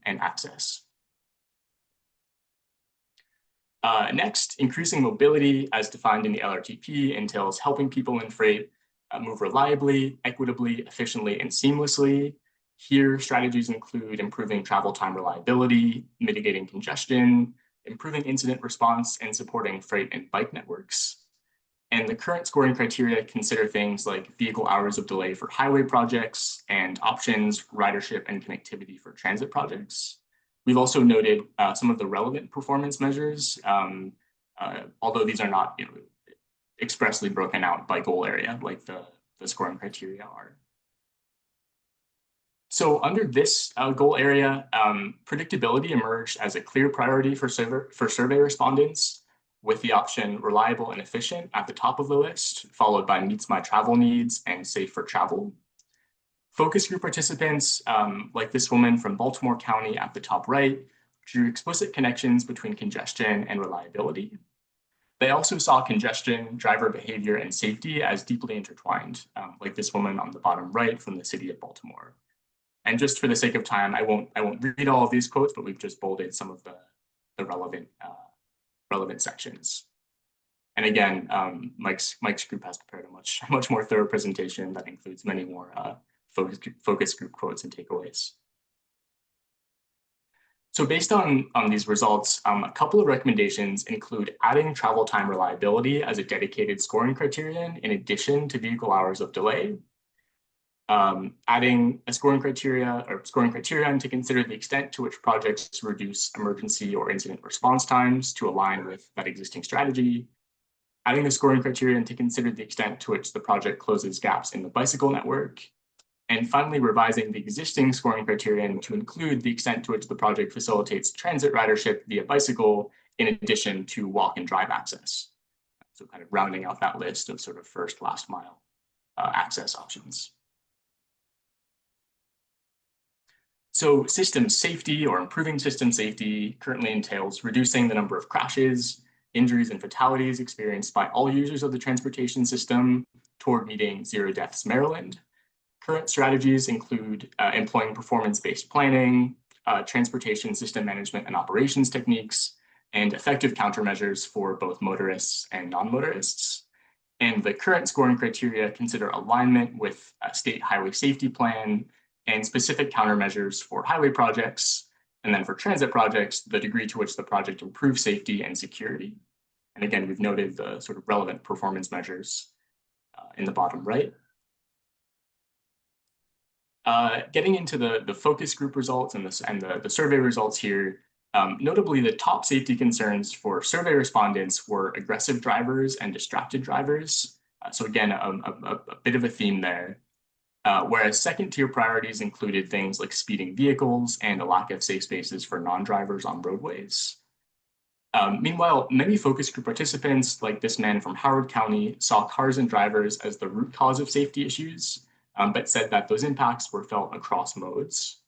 and access. Next, increasing mobility as defined in the LRTP entails helping people in freight move reliably, equitably, efficiently, and seamlessly. Here, strategies include improving travel time reliability, mitigating congestion, improving incident response, and supporting freight and bike networks. And the current scoring criteria consider things like vehicle hours of delay for highway projects and options, ridership, and connectivity for transit projects. We've also noted some of the relevant performance measures, although these are not expressly broken out by goal area like the scoring criteria are. So under this goal area, predictability emerged as a clear priority for survey respondents, with the option reliable and efficient at the top of the list, followed by meets my travel needs and safe for travel. Focus group participants, like this woman from Baltimore County at the top right, drew explicit connections between congestion and reliability. They also saw congestion, driver behavior, and safety as deeply intertwined, like this woman on the bottom right from the city of Baltimore. And just for the sake of time, I won't read all of these quotes, but we've just bolded some of the relevant sections. And again, Mike's group has prepared a much more thorough presentation that includes many more focus group quotes and takeaways. So based on these results, a couple of recommendations include adding travel time reliability as a dedicated scoring criterion in addition to vehicle hours of delay, adding a scoring criterion to consider the extent to which projects reduce emergency or incident response times to align with that existing strategy, adding a scoring criterion to consider the extent to which the project closes gaps in the bicycle network, And finally, revising the existing scoring criterion to include the extent to which the project facilitates transit ridership via bicycle in addition to walk and drive access. So kind of rounding out that list of sort of first, last mile access options. So system safety or improving system safety currently entails reducing the number of crashes, injuries, and fatalities experienced by all users of the transportation system toward meeting Zero Deaths Maryland. Current strategies include employing performance-based planning, transportation system management and operations techniques, and effective countermeasures for both motorists and non-motorists. And the current scoring criteria consider alignment with a state highway safety plan and specific countermeasures for highway projects. And then for transit projects, the degree to which the project improves safety and security. And again, we've noted the sort of relevant performance measures in the bottom right. Getting into the focus group results and the survey results here, notably the top safety concerns for survey respondents were aggressive drivers and distracted drivers. So again, a bit of a theme there. Whereas second tier priorities included things like speeding vehicles and a lack of safe spaces for non-drivers on roadways. Meanwhile, many focus group participants, like this man from Howard County, saw cars and drivers as the root cause of safety issues, but said that those impacts were felt across modes.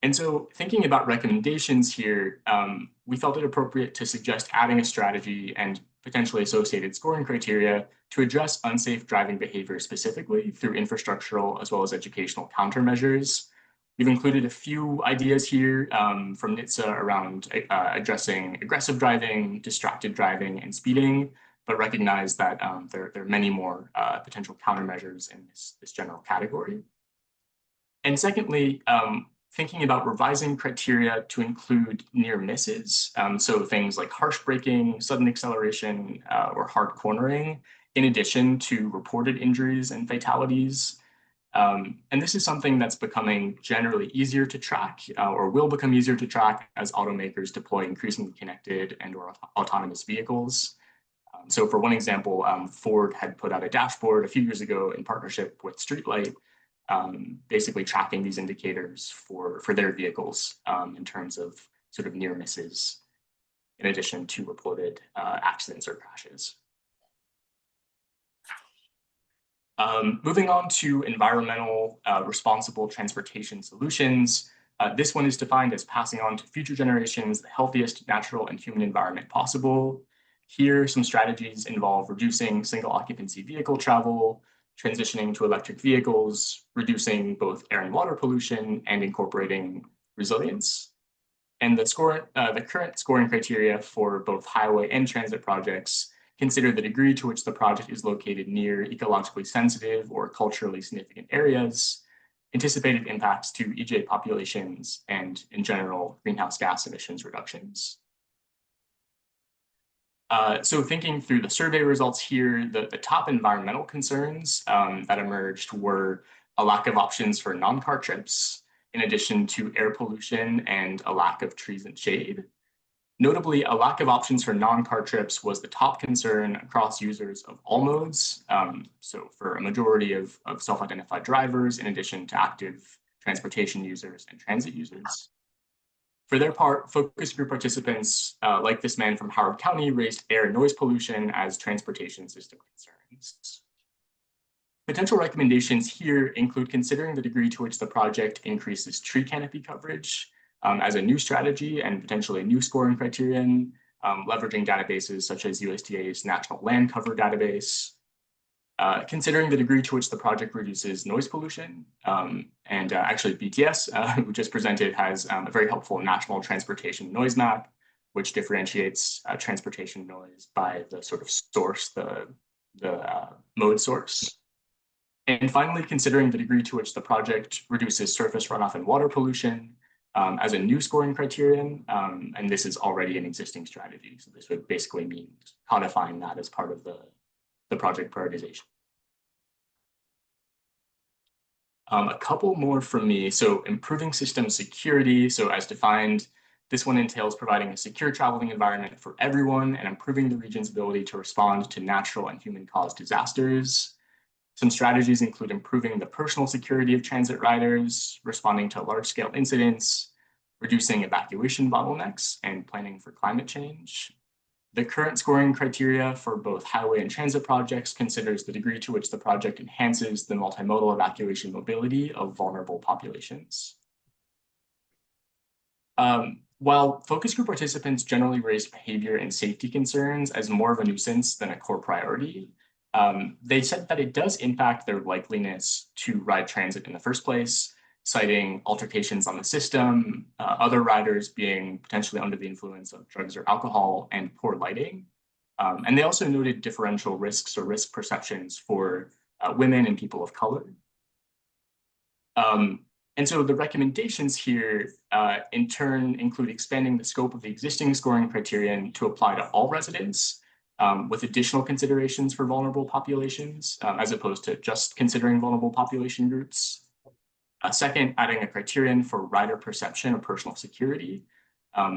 And so thinking about recommendations here, we felt it appropriate to suggest adding a strategy and potentially associated scoring criteria to address unsafe driving behavior specifically through infrastructural as well as educational countermeasures. We've included a few ideas here from NHTSA around addressing aggressive driving, distracted driving, and speeding, but recognize that there are many more potential countermeasures in this general category. And secondly, thinking about revising criteria to include near misses, so things like harsh braking, sudden acceleration, or hard cornering, in addition to reported injuries and fatalities. And this is something that's becoming generally easier to track or will become easier to track as automakers deploy increasingly connected and or autonomous vehicles. So for one example, Ford had put out a dashboard a few years ago in partnership with Streetlight, basically tracking these indicators for their vehicles in terms of sort of near misses, in addition to reported accidents or crashes. Moving on to environmental responsible transportation solutions. This one is defined as passing on to future generations the healthiest natural and human environment possible. Here, some strategies involve reducing single occupancy vehicle travel, transitioning to electric vehicles, reducing both air and water pollution, and incorporating resilience. And the current scoring criteria for both highway and transit projects consider the degree to which the project is located near ecologically sensitive or culturally significant areas, anticipated impacts to EJ populations, and in general, greenhouse gas emissions reductions. So thinking through the survey results here, the top environmental concerns that emerged were a lack of options for non-car trips, in addition to air pollution and a lack of trees and shade. Notably, a lack of options for non-car trips was the top concern across users of all modes. So for a majority of self-identified drivers, in addition to active transportation users and transit users. For their part, focus group participants, like this man from Howard County, raised air and noise pollution as transportation system concerns. Potential recommendations here include considering the degree to which the project increases tree canopy coverage as a new strategy and potentially a new scoring criterion, leveraging databases such as USDA's National Land Cover Database, considering the degree to which the project reduces noise pollution. And actually BTS, who just presented, has a very helpful national transportation noise map, which differentiates transportation noise by the sort of source, the mode source. And finally, considering the degree to which the project reduces surface runoff and water pollution as a new scoring criterion. And this is already an existing strategy. So this would basically mean codifying that as part of the project prioritization. A couple more from me. So improving system security. So as defined, this one entails providing a secure traveling environment for everyone and improving the region's ability to respond to natural and human-caused disasters. Some strategies include improving the personal security of transit riders, responding to large-scale incidents, reducing evacuation bottlenecks, and planning for climate change. The current scoring criteria for both highway and transit projects considers the degree to which the project enhances the multimodal evacuation mobility of vulnerable populations. While focus group participants generally raised behavior and safety concerns as more of a nuisance than a core priority, they said that it does impact their likeliness to ride transit in the first place, citing altercations on the system, other riders being potentially under the influence of drugs or alcohol, and poor lighting. And they also noted differential risks or risk perceptions for women and people of color. And so the recommendations here, in turn, include expanding the scope of the existing scoring criterion to apply to all residents, with additional considerations for vulnerable populations, as opposed to just considering vulnerable population groups. Second, adding a criterion for rider perception of personal security.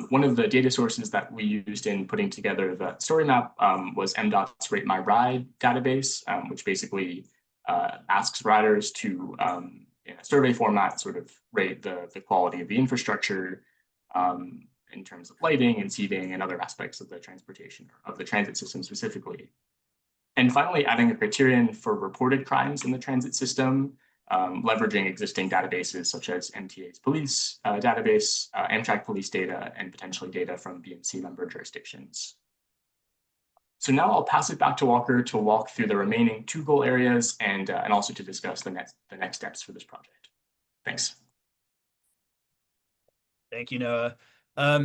One of the data sources that we used in putting together the story map was MDOT's Rate My Ride database, which basically asks riders to, in a survey format, sort of rate the quality of the infrastructure in terms of lighting and seating and other aspects of the transportation, of the transit system specifically. And finally, adding a criterion for reported crimes in the transit system, leveraging existing databases such as MTA's police database, Amtrak police data, and potentially data from BMC member jurisdictions. So now I'll pass it back to Walker to walk through the remaining 2 goal areas and also to discuss the next steps for this project. Thanks. Thank you, Noah.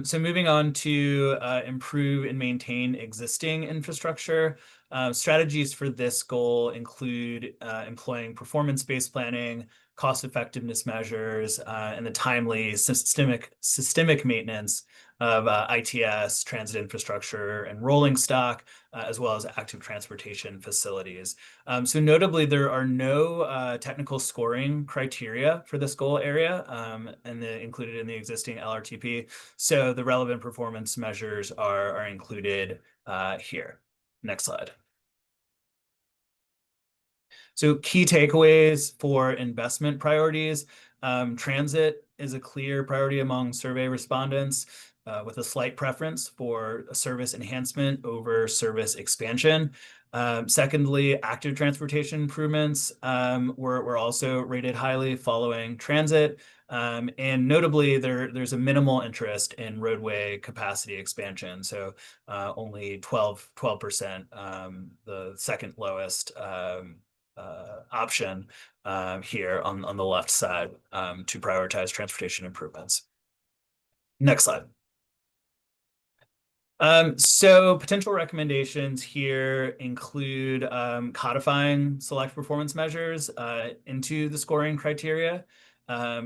So moving on to improve and maintain existing infrastructure. Strategies for this goal include employing performance-based planning, cost effectiveness measures, and the timely systemic maintenance of ITS, transit infrastructure, and rolling stock, as well as active transportation facilities. So notably, there are no technical scoring criteria for this goal area and included in the existing LRTP. So the relevant performance measures are included here. Next slide. So key takeaways for investment priorities. Transit is a clear priority among survey respondents, with a slight preference for service enhancement over service expansion. Secondly, active transportation improvements were also rated highly following transit. And notably, there's a minimal interest in roadway capacity expansion. So only 12%, the second lowest option here on the left side to prioritize transportation improvements. Next slide. So potential recommendations here include codifying select performance measures into the scoring criteria,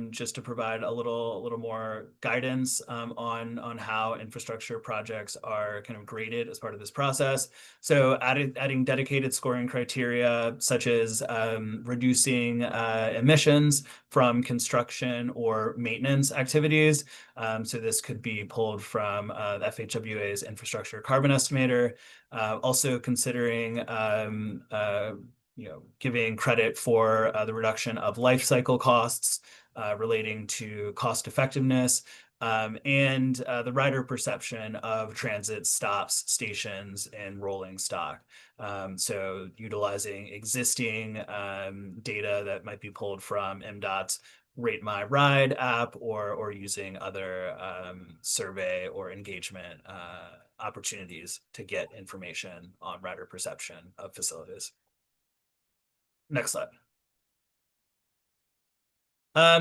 just to provide a little more guidance on how infrastructure projects are kind of graded as part of this process. So adding dedicated scoring criteria, such as reducing emissions from construction or maintenance activities. So this could be pulled from the FHWA's infrastructure carbon estimator. Also considering giving credit for the reduction of life cycle costs relating to cost effectiveness, and the rider perception of transit stops, stations, and rolling stock. So utilizing existing data that might be pulled from MDOT's Rate My Ride app, or using other survey or engagement opportunities to get information on rider perception of facilities. Next slide.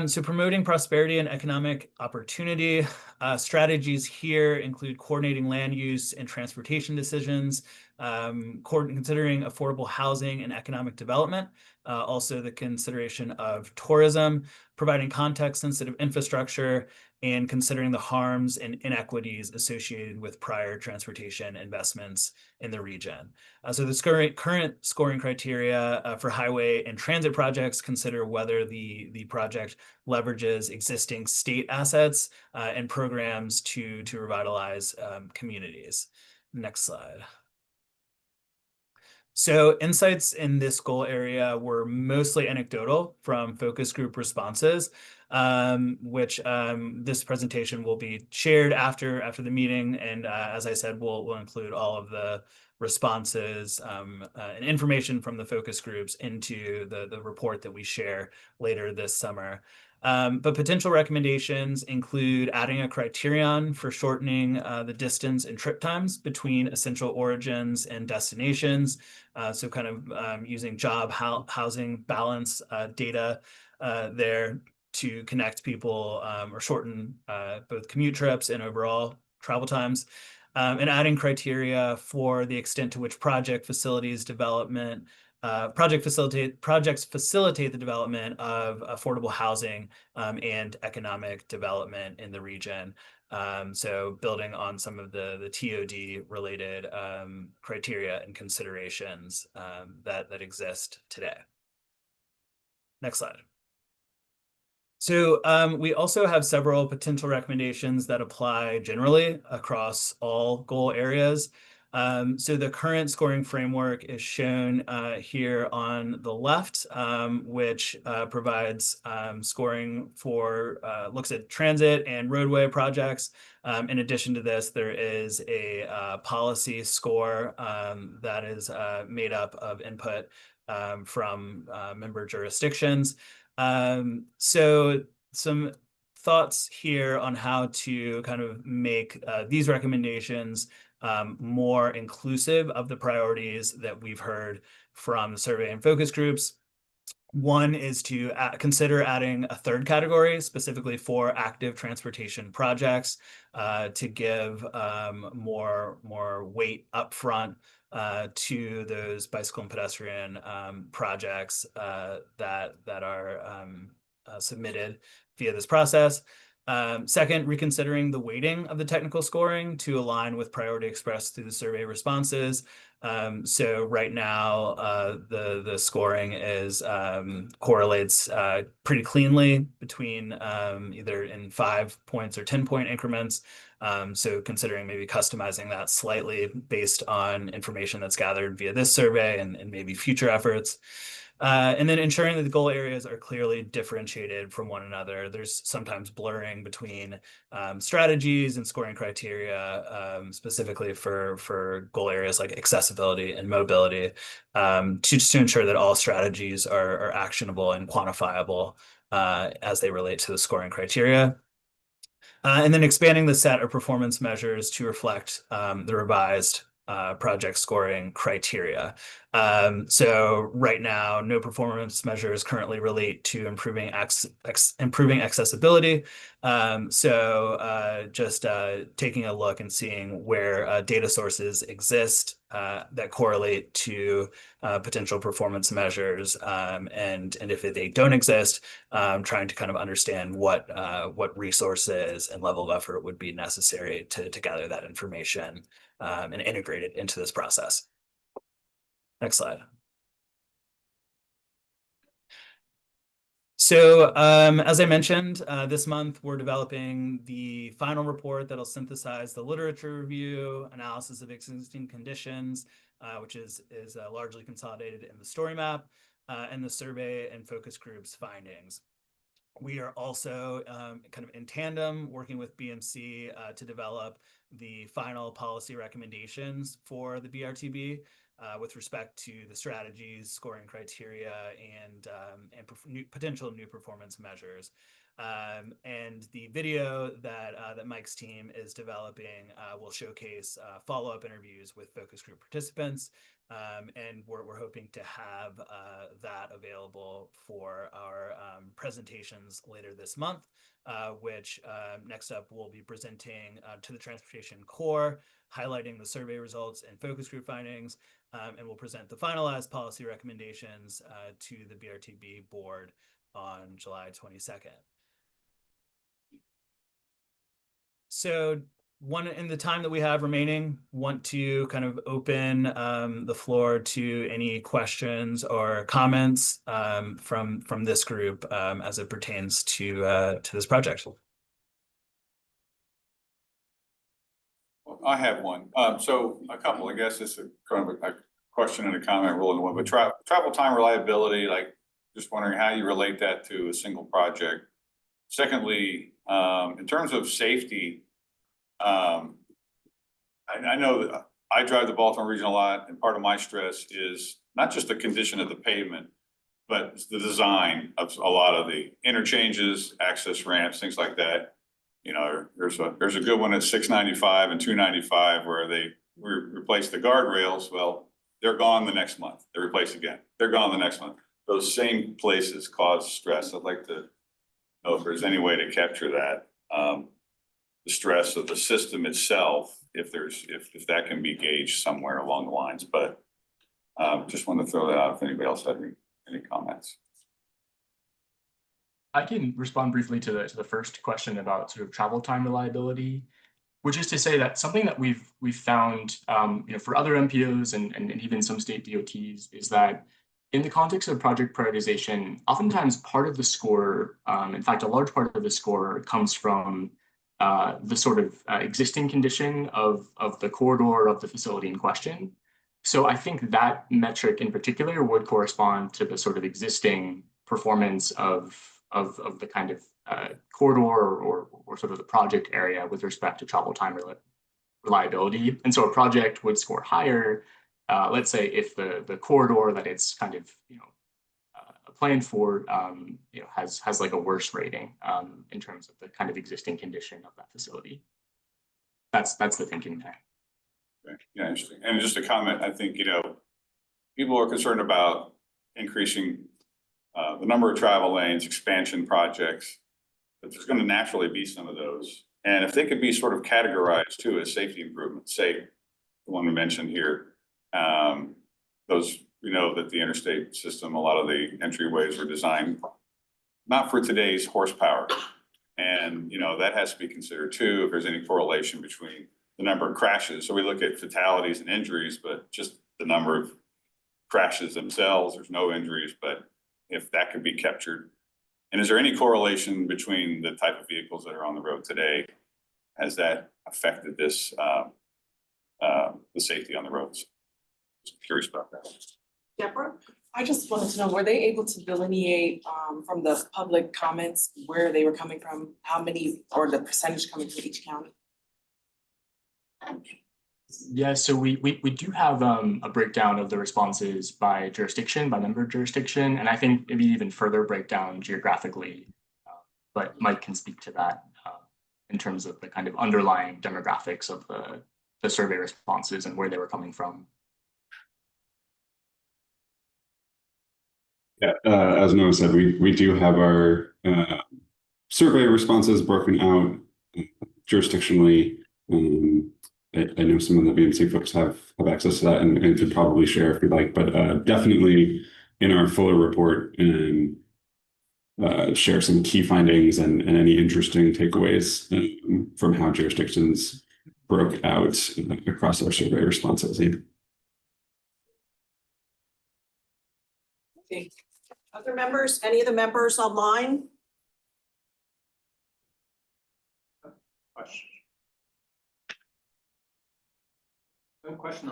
So promoting prosperity and economic opportunity. Strategies here include coordinating land use and transportation decisions, considering affordable housing and economic development, also the consideration of tourism, providing context-sensitive infrastructure, and considering the harms and inequities associated with prior transportation investments in the region. So the current scoring criteria for highway and transit projects consider whether the project leverages existing state assets and programs to revitalize communities. Next slide. So insights in this goal area were mostly anecdotal from focus group responses, which this presentation will be shared after the meeting. And as I said, we'll include all of the responses and information from the focus groups into the report that we share later this summer. But potential recommendations include adding a criterion for shortening the distance and trip times between essential origins and destinations. So kind of using job housing balance data there to connect people or shorten both commute trips and overall travel times. And adding criteria for the extent to which projects facilitate the development of affordable housing and economic development in the region. So building on some of the TOD related criteria and considerations that exist today. Next slide. So we also have several potential recommendations that apply generally across all goal areas. So the current scoring framework is shown here on the left, which provides scoring for, looks at transit and roadway projects. In addition to this, there is a policy score that is made up of input from member jurisdictions. So some thoughts here on how to kind of make these recommendations more inclusive of the priorities that we've heard from the survey and focus groups. One is to consider adding a third category specifically for active transportation projects to give more weight upfront to those bicycle and pedestrian projects that are submitted via this process. Second, reconsidering the weighting of the technical scoring to align with priority expressed through the survey responses. So right now, the scoring is correlates pretty cleanly between either in 5 points or 10-point increments. So considering maybe customizing that slightly based on information that's gathered via this survey and maybe future efforts. And then ensuring that the goal areas are clearly differentiated from one another. There's sometimes blurring between strategies and scoring criteria, specifically for goal areas like accessibility and mobility, to ensure that all strategies are actionable and quantifiable as they relate to the scoring criteria. And then expanding the set of performance measures to reflect the revised project scoring criteria. So right now, no performance measures currently relate to improving accessibility. So just taking a look and seeing where data sources exist that correlate to potential performance measures, and if they don't exist, trying to kind of understand what resources and level of effort would be necessary to gather that information and integrate it into this process. Next slide. So as I mentioned, this month we're developing the final report that'll synthesize the literature review, analysis of existing conditions, which is largely consolidated in the story map, and the survey and focus groups findings. We are also kind of in tandem working with BMC to develop the final policy recommendations for the BRTB with respect to the strategies, scoring criteria, and potential new performance measures. And the video that Mike's team is developing will showcase follow-up interviews with focus group participants. And we're hoping to have that available for our presentations later this month, which next up we'll be presenting to the Transportation Core, highlighting the survey results and focus group findings, and we'll present the finalized policy recommendations to the BRTB board on July 22nd. So in the time that we have remaining, want to kind of open the floor to any questions or comments from this group as it pertains to this project. I have one. So a couple, I guess this is kind of a question and a comment rolled into one, but travel time reliability, like, just wondering how you relate that to a single project. Secondly, in terms of safety, I know that I drive the Baltimore region a lot, and part of my stress is not just the condition of the pavement, but the design of a lot of the interchanges, access ramps, things like that. You know, there's a good one at 695 and 295 where they replaced the guardrails. Well, they're gone the next month. They're replaced again. They're gone the next month. Those same places cause stress. I'd like to know if there's any way to capture that. The stress of the system itself, if that can be gauged somewhere along the lines, but just want to throw that out if anybody else had any comments. I can respond briefly to the first question about sort of travel time reliability, which is to say that something that we've found, for other MPOs and even some state DOTs is that in the context of project prioritization, oftentimes part of the score, in fact, a large part of the score comes from the sort of existing condition of the corridor of the facility in question. So I think that metric in particular would correspond to the sort of existing performance of the kind of corridor or sort of the project area with respect to travel time reliability. And so a project would score higher, let's say if the corridor that it's kind of planned for has like a worse rating in terms of the kind of existing condition of that facility. That's the thinking there. Okay. Yeah, interesting. And just a comment, I think, people are concerned about increasing the number of travel lanes, expansion projects, but there's going to naturally be some of those. And if they could be sort of categorized too as safety improvements, say the one we mentioned here, those, we know that the interstate system, a lot of the entryways were designed not for today's horsepower. And, that has to be considered too, if there's any correlation between the number of crashes. So we look at fatalities and injuries, but just the number of crashes themselves, there's no injuries, but if that could be captured. And is there any correlation between the type of vehicles that are on the road today? Has that affected this, the safety on the roads? Just curious about that. Deborah? I just wanted to know, were they able to delineate from the public comments where they were coming from, how many, or the percentage coming from each county? Yeah, so we do have a breakdown of the responses by jurisdiction, by member jurisdiction, and I think maybe even further breakdown geographically. But Mike can speak to that in terms of the kind of underlying demographics of the survey responses and where they were coming from. Yeah, as Noah said, we do have our survey responses broken out jurisdictionally. I know some of the VMC folks have access to that and could probably share if you'd like, but definitely in our fuller report and share some key findings and any interesting takeaways from how jurisdictions broke out across our survey responses. Okay. Other members, any of the members online? Question. No question.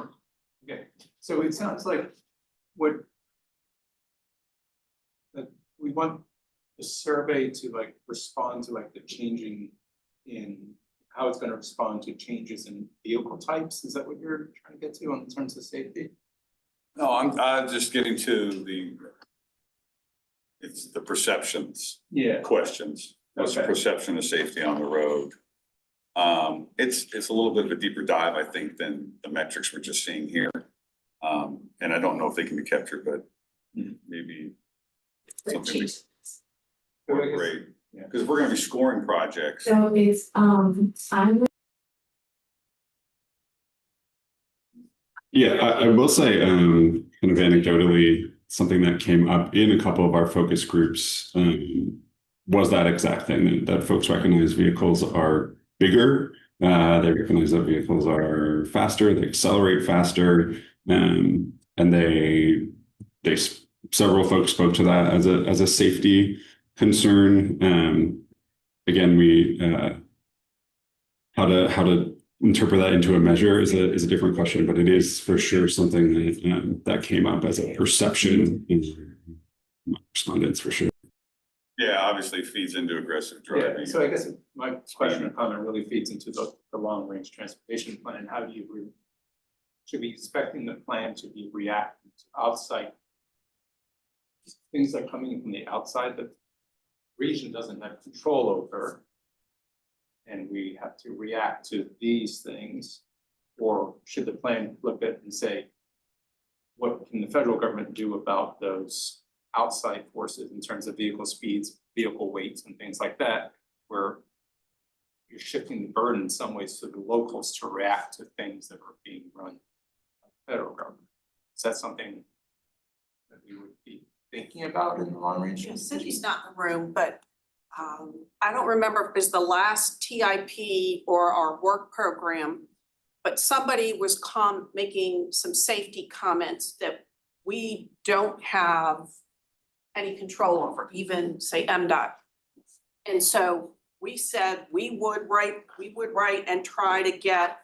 Okay, so it sounds like that we want the survey to respond to the changing in how it's going to respond to changes in vehicle types. Is that what you're trying to get to in terms of safety? No, I'm just getting to it's the perceptions. Yeah. Questions. What's the perception of safety on the road? It's a little bit of a deeper dive, I think, than the metrics we're just seeing here. And I don't know if they can be captured, but maybe something great. Yeah, because we're going to be scoring projects. So it's Yeah, I will say, kind of anecdotally, something that came up in a couple of our focus groups was that exact thing, that folks recognize vehicles are bigger, they recognize that vehicles are faster, they accelerate faster, and several folks spoke to that as a safety concern. Again, how to interpret that into a measure is a different question, but it is for sure something that that came up as a perception in respondents for sure. Yeah, obviously feeds into aggressive Yeah, driving. so I guess my question or comment really feeds into the long-range transportation plan. How do you should be expecting the plan to be reacting to outside things that are coming from the outside that the region doesn't have control over? And we have to react to these things, or should the plan look at and say, what can the federal government do about those outside forces in terms of vehicle speeds, vehicle weights, and things like that, where you're shifting the burden in some ways to the locals to react to things that are being run by the federal government? Is that something that we would be thinking about in the long range? Yeah, Cindy's not in the room, but I don't remember if it was the last TIP or our work program, but somebody was making some safety comments that we don't have any control over, even say MDOT. And so we said we would write and try to get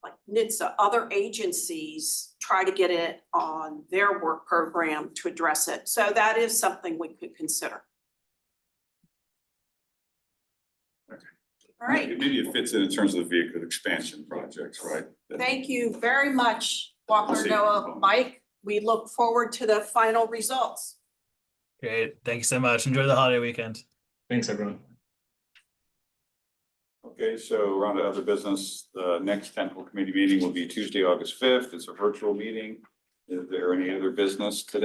like NHTSA, other agencies, try to get it on their work program to address it. So that is something we could consider. All right. Maybe it fits in terms of the vehicle expansion projects, right? Thank you very much, Walker, Noah, Mike. We look forward to the final results. Great. Thank you so much. Enjoy the holiday weekend. Thanks, everyone. Okay, so we're on to other business. The next technical committee meeting will be Tuesday, August 5th. It's a virtual meeting. Is there any other business today?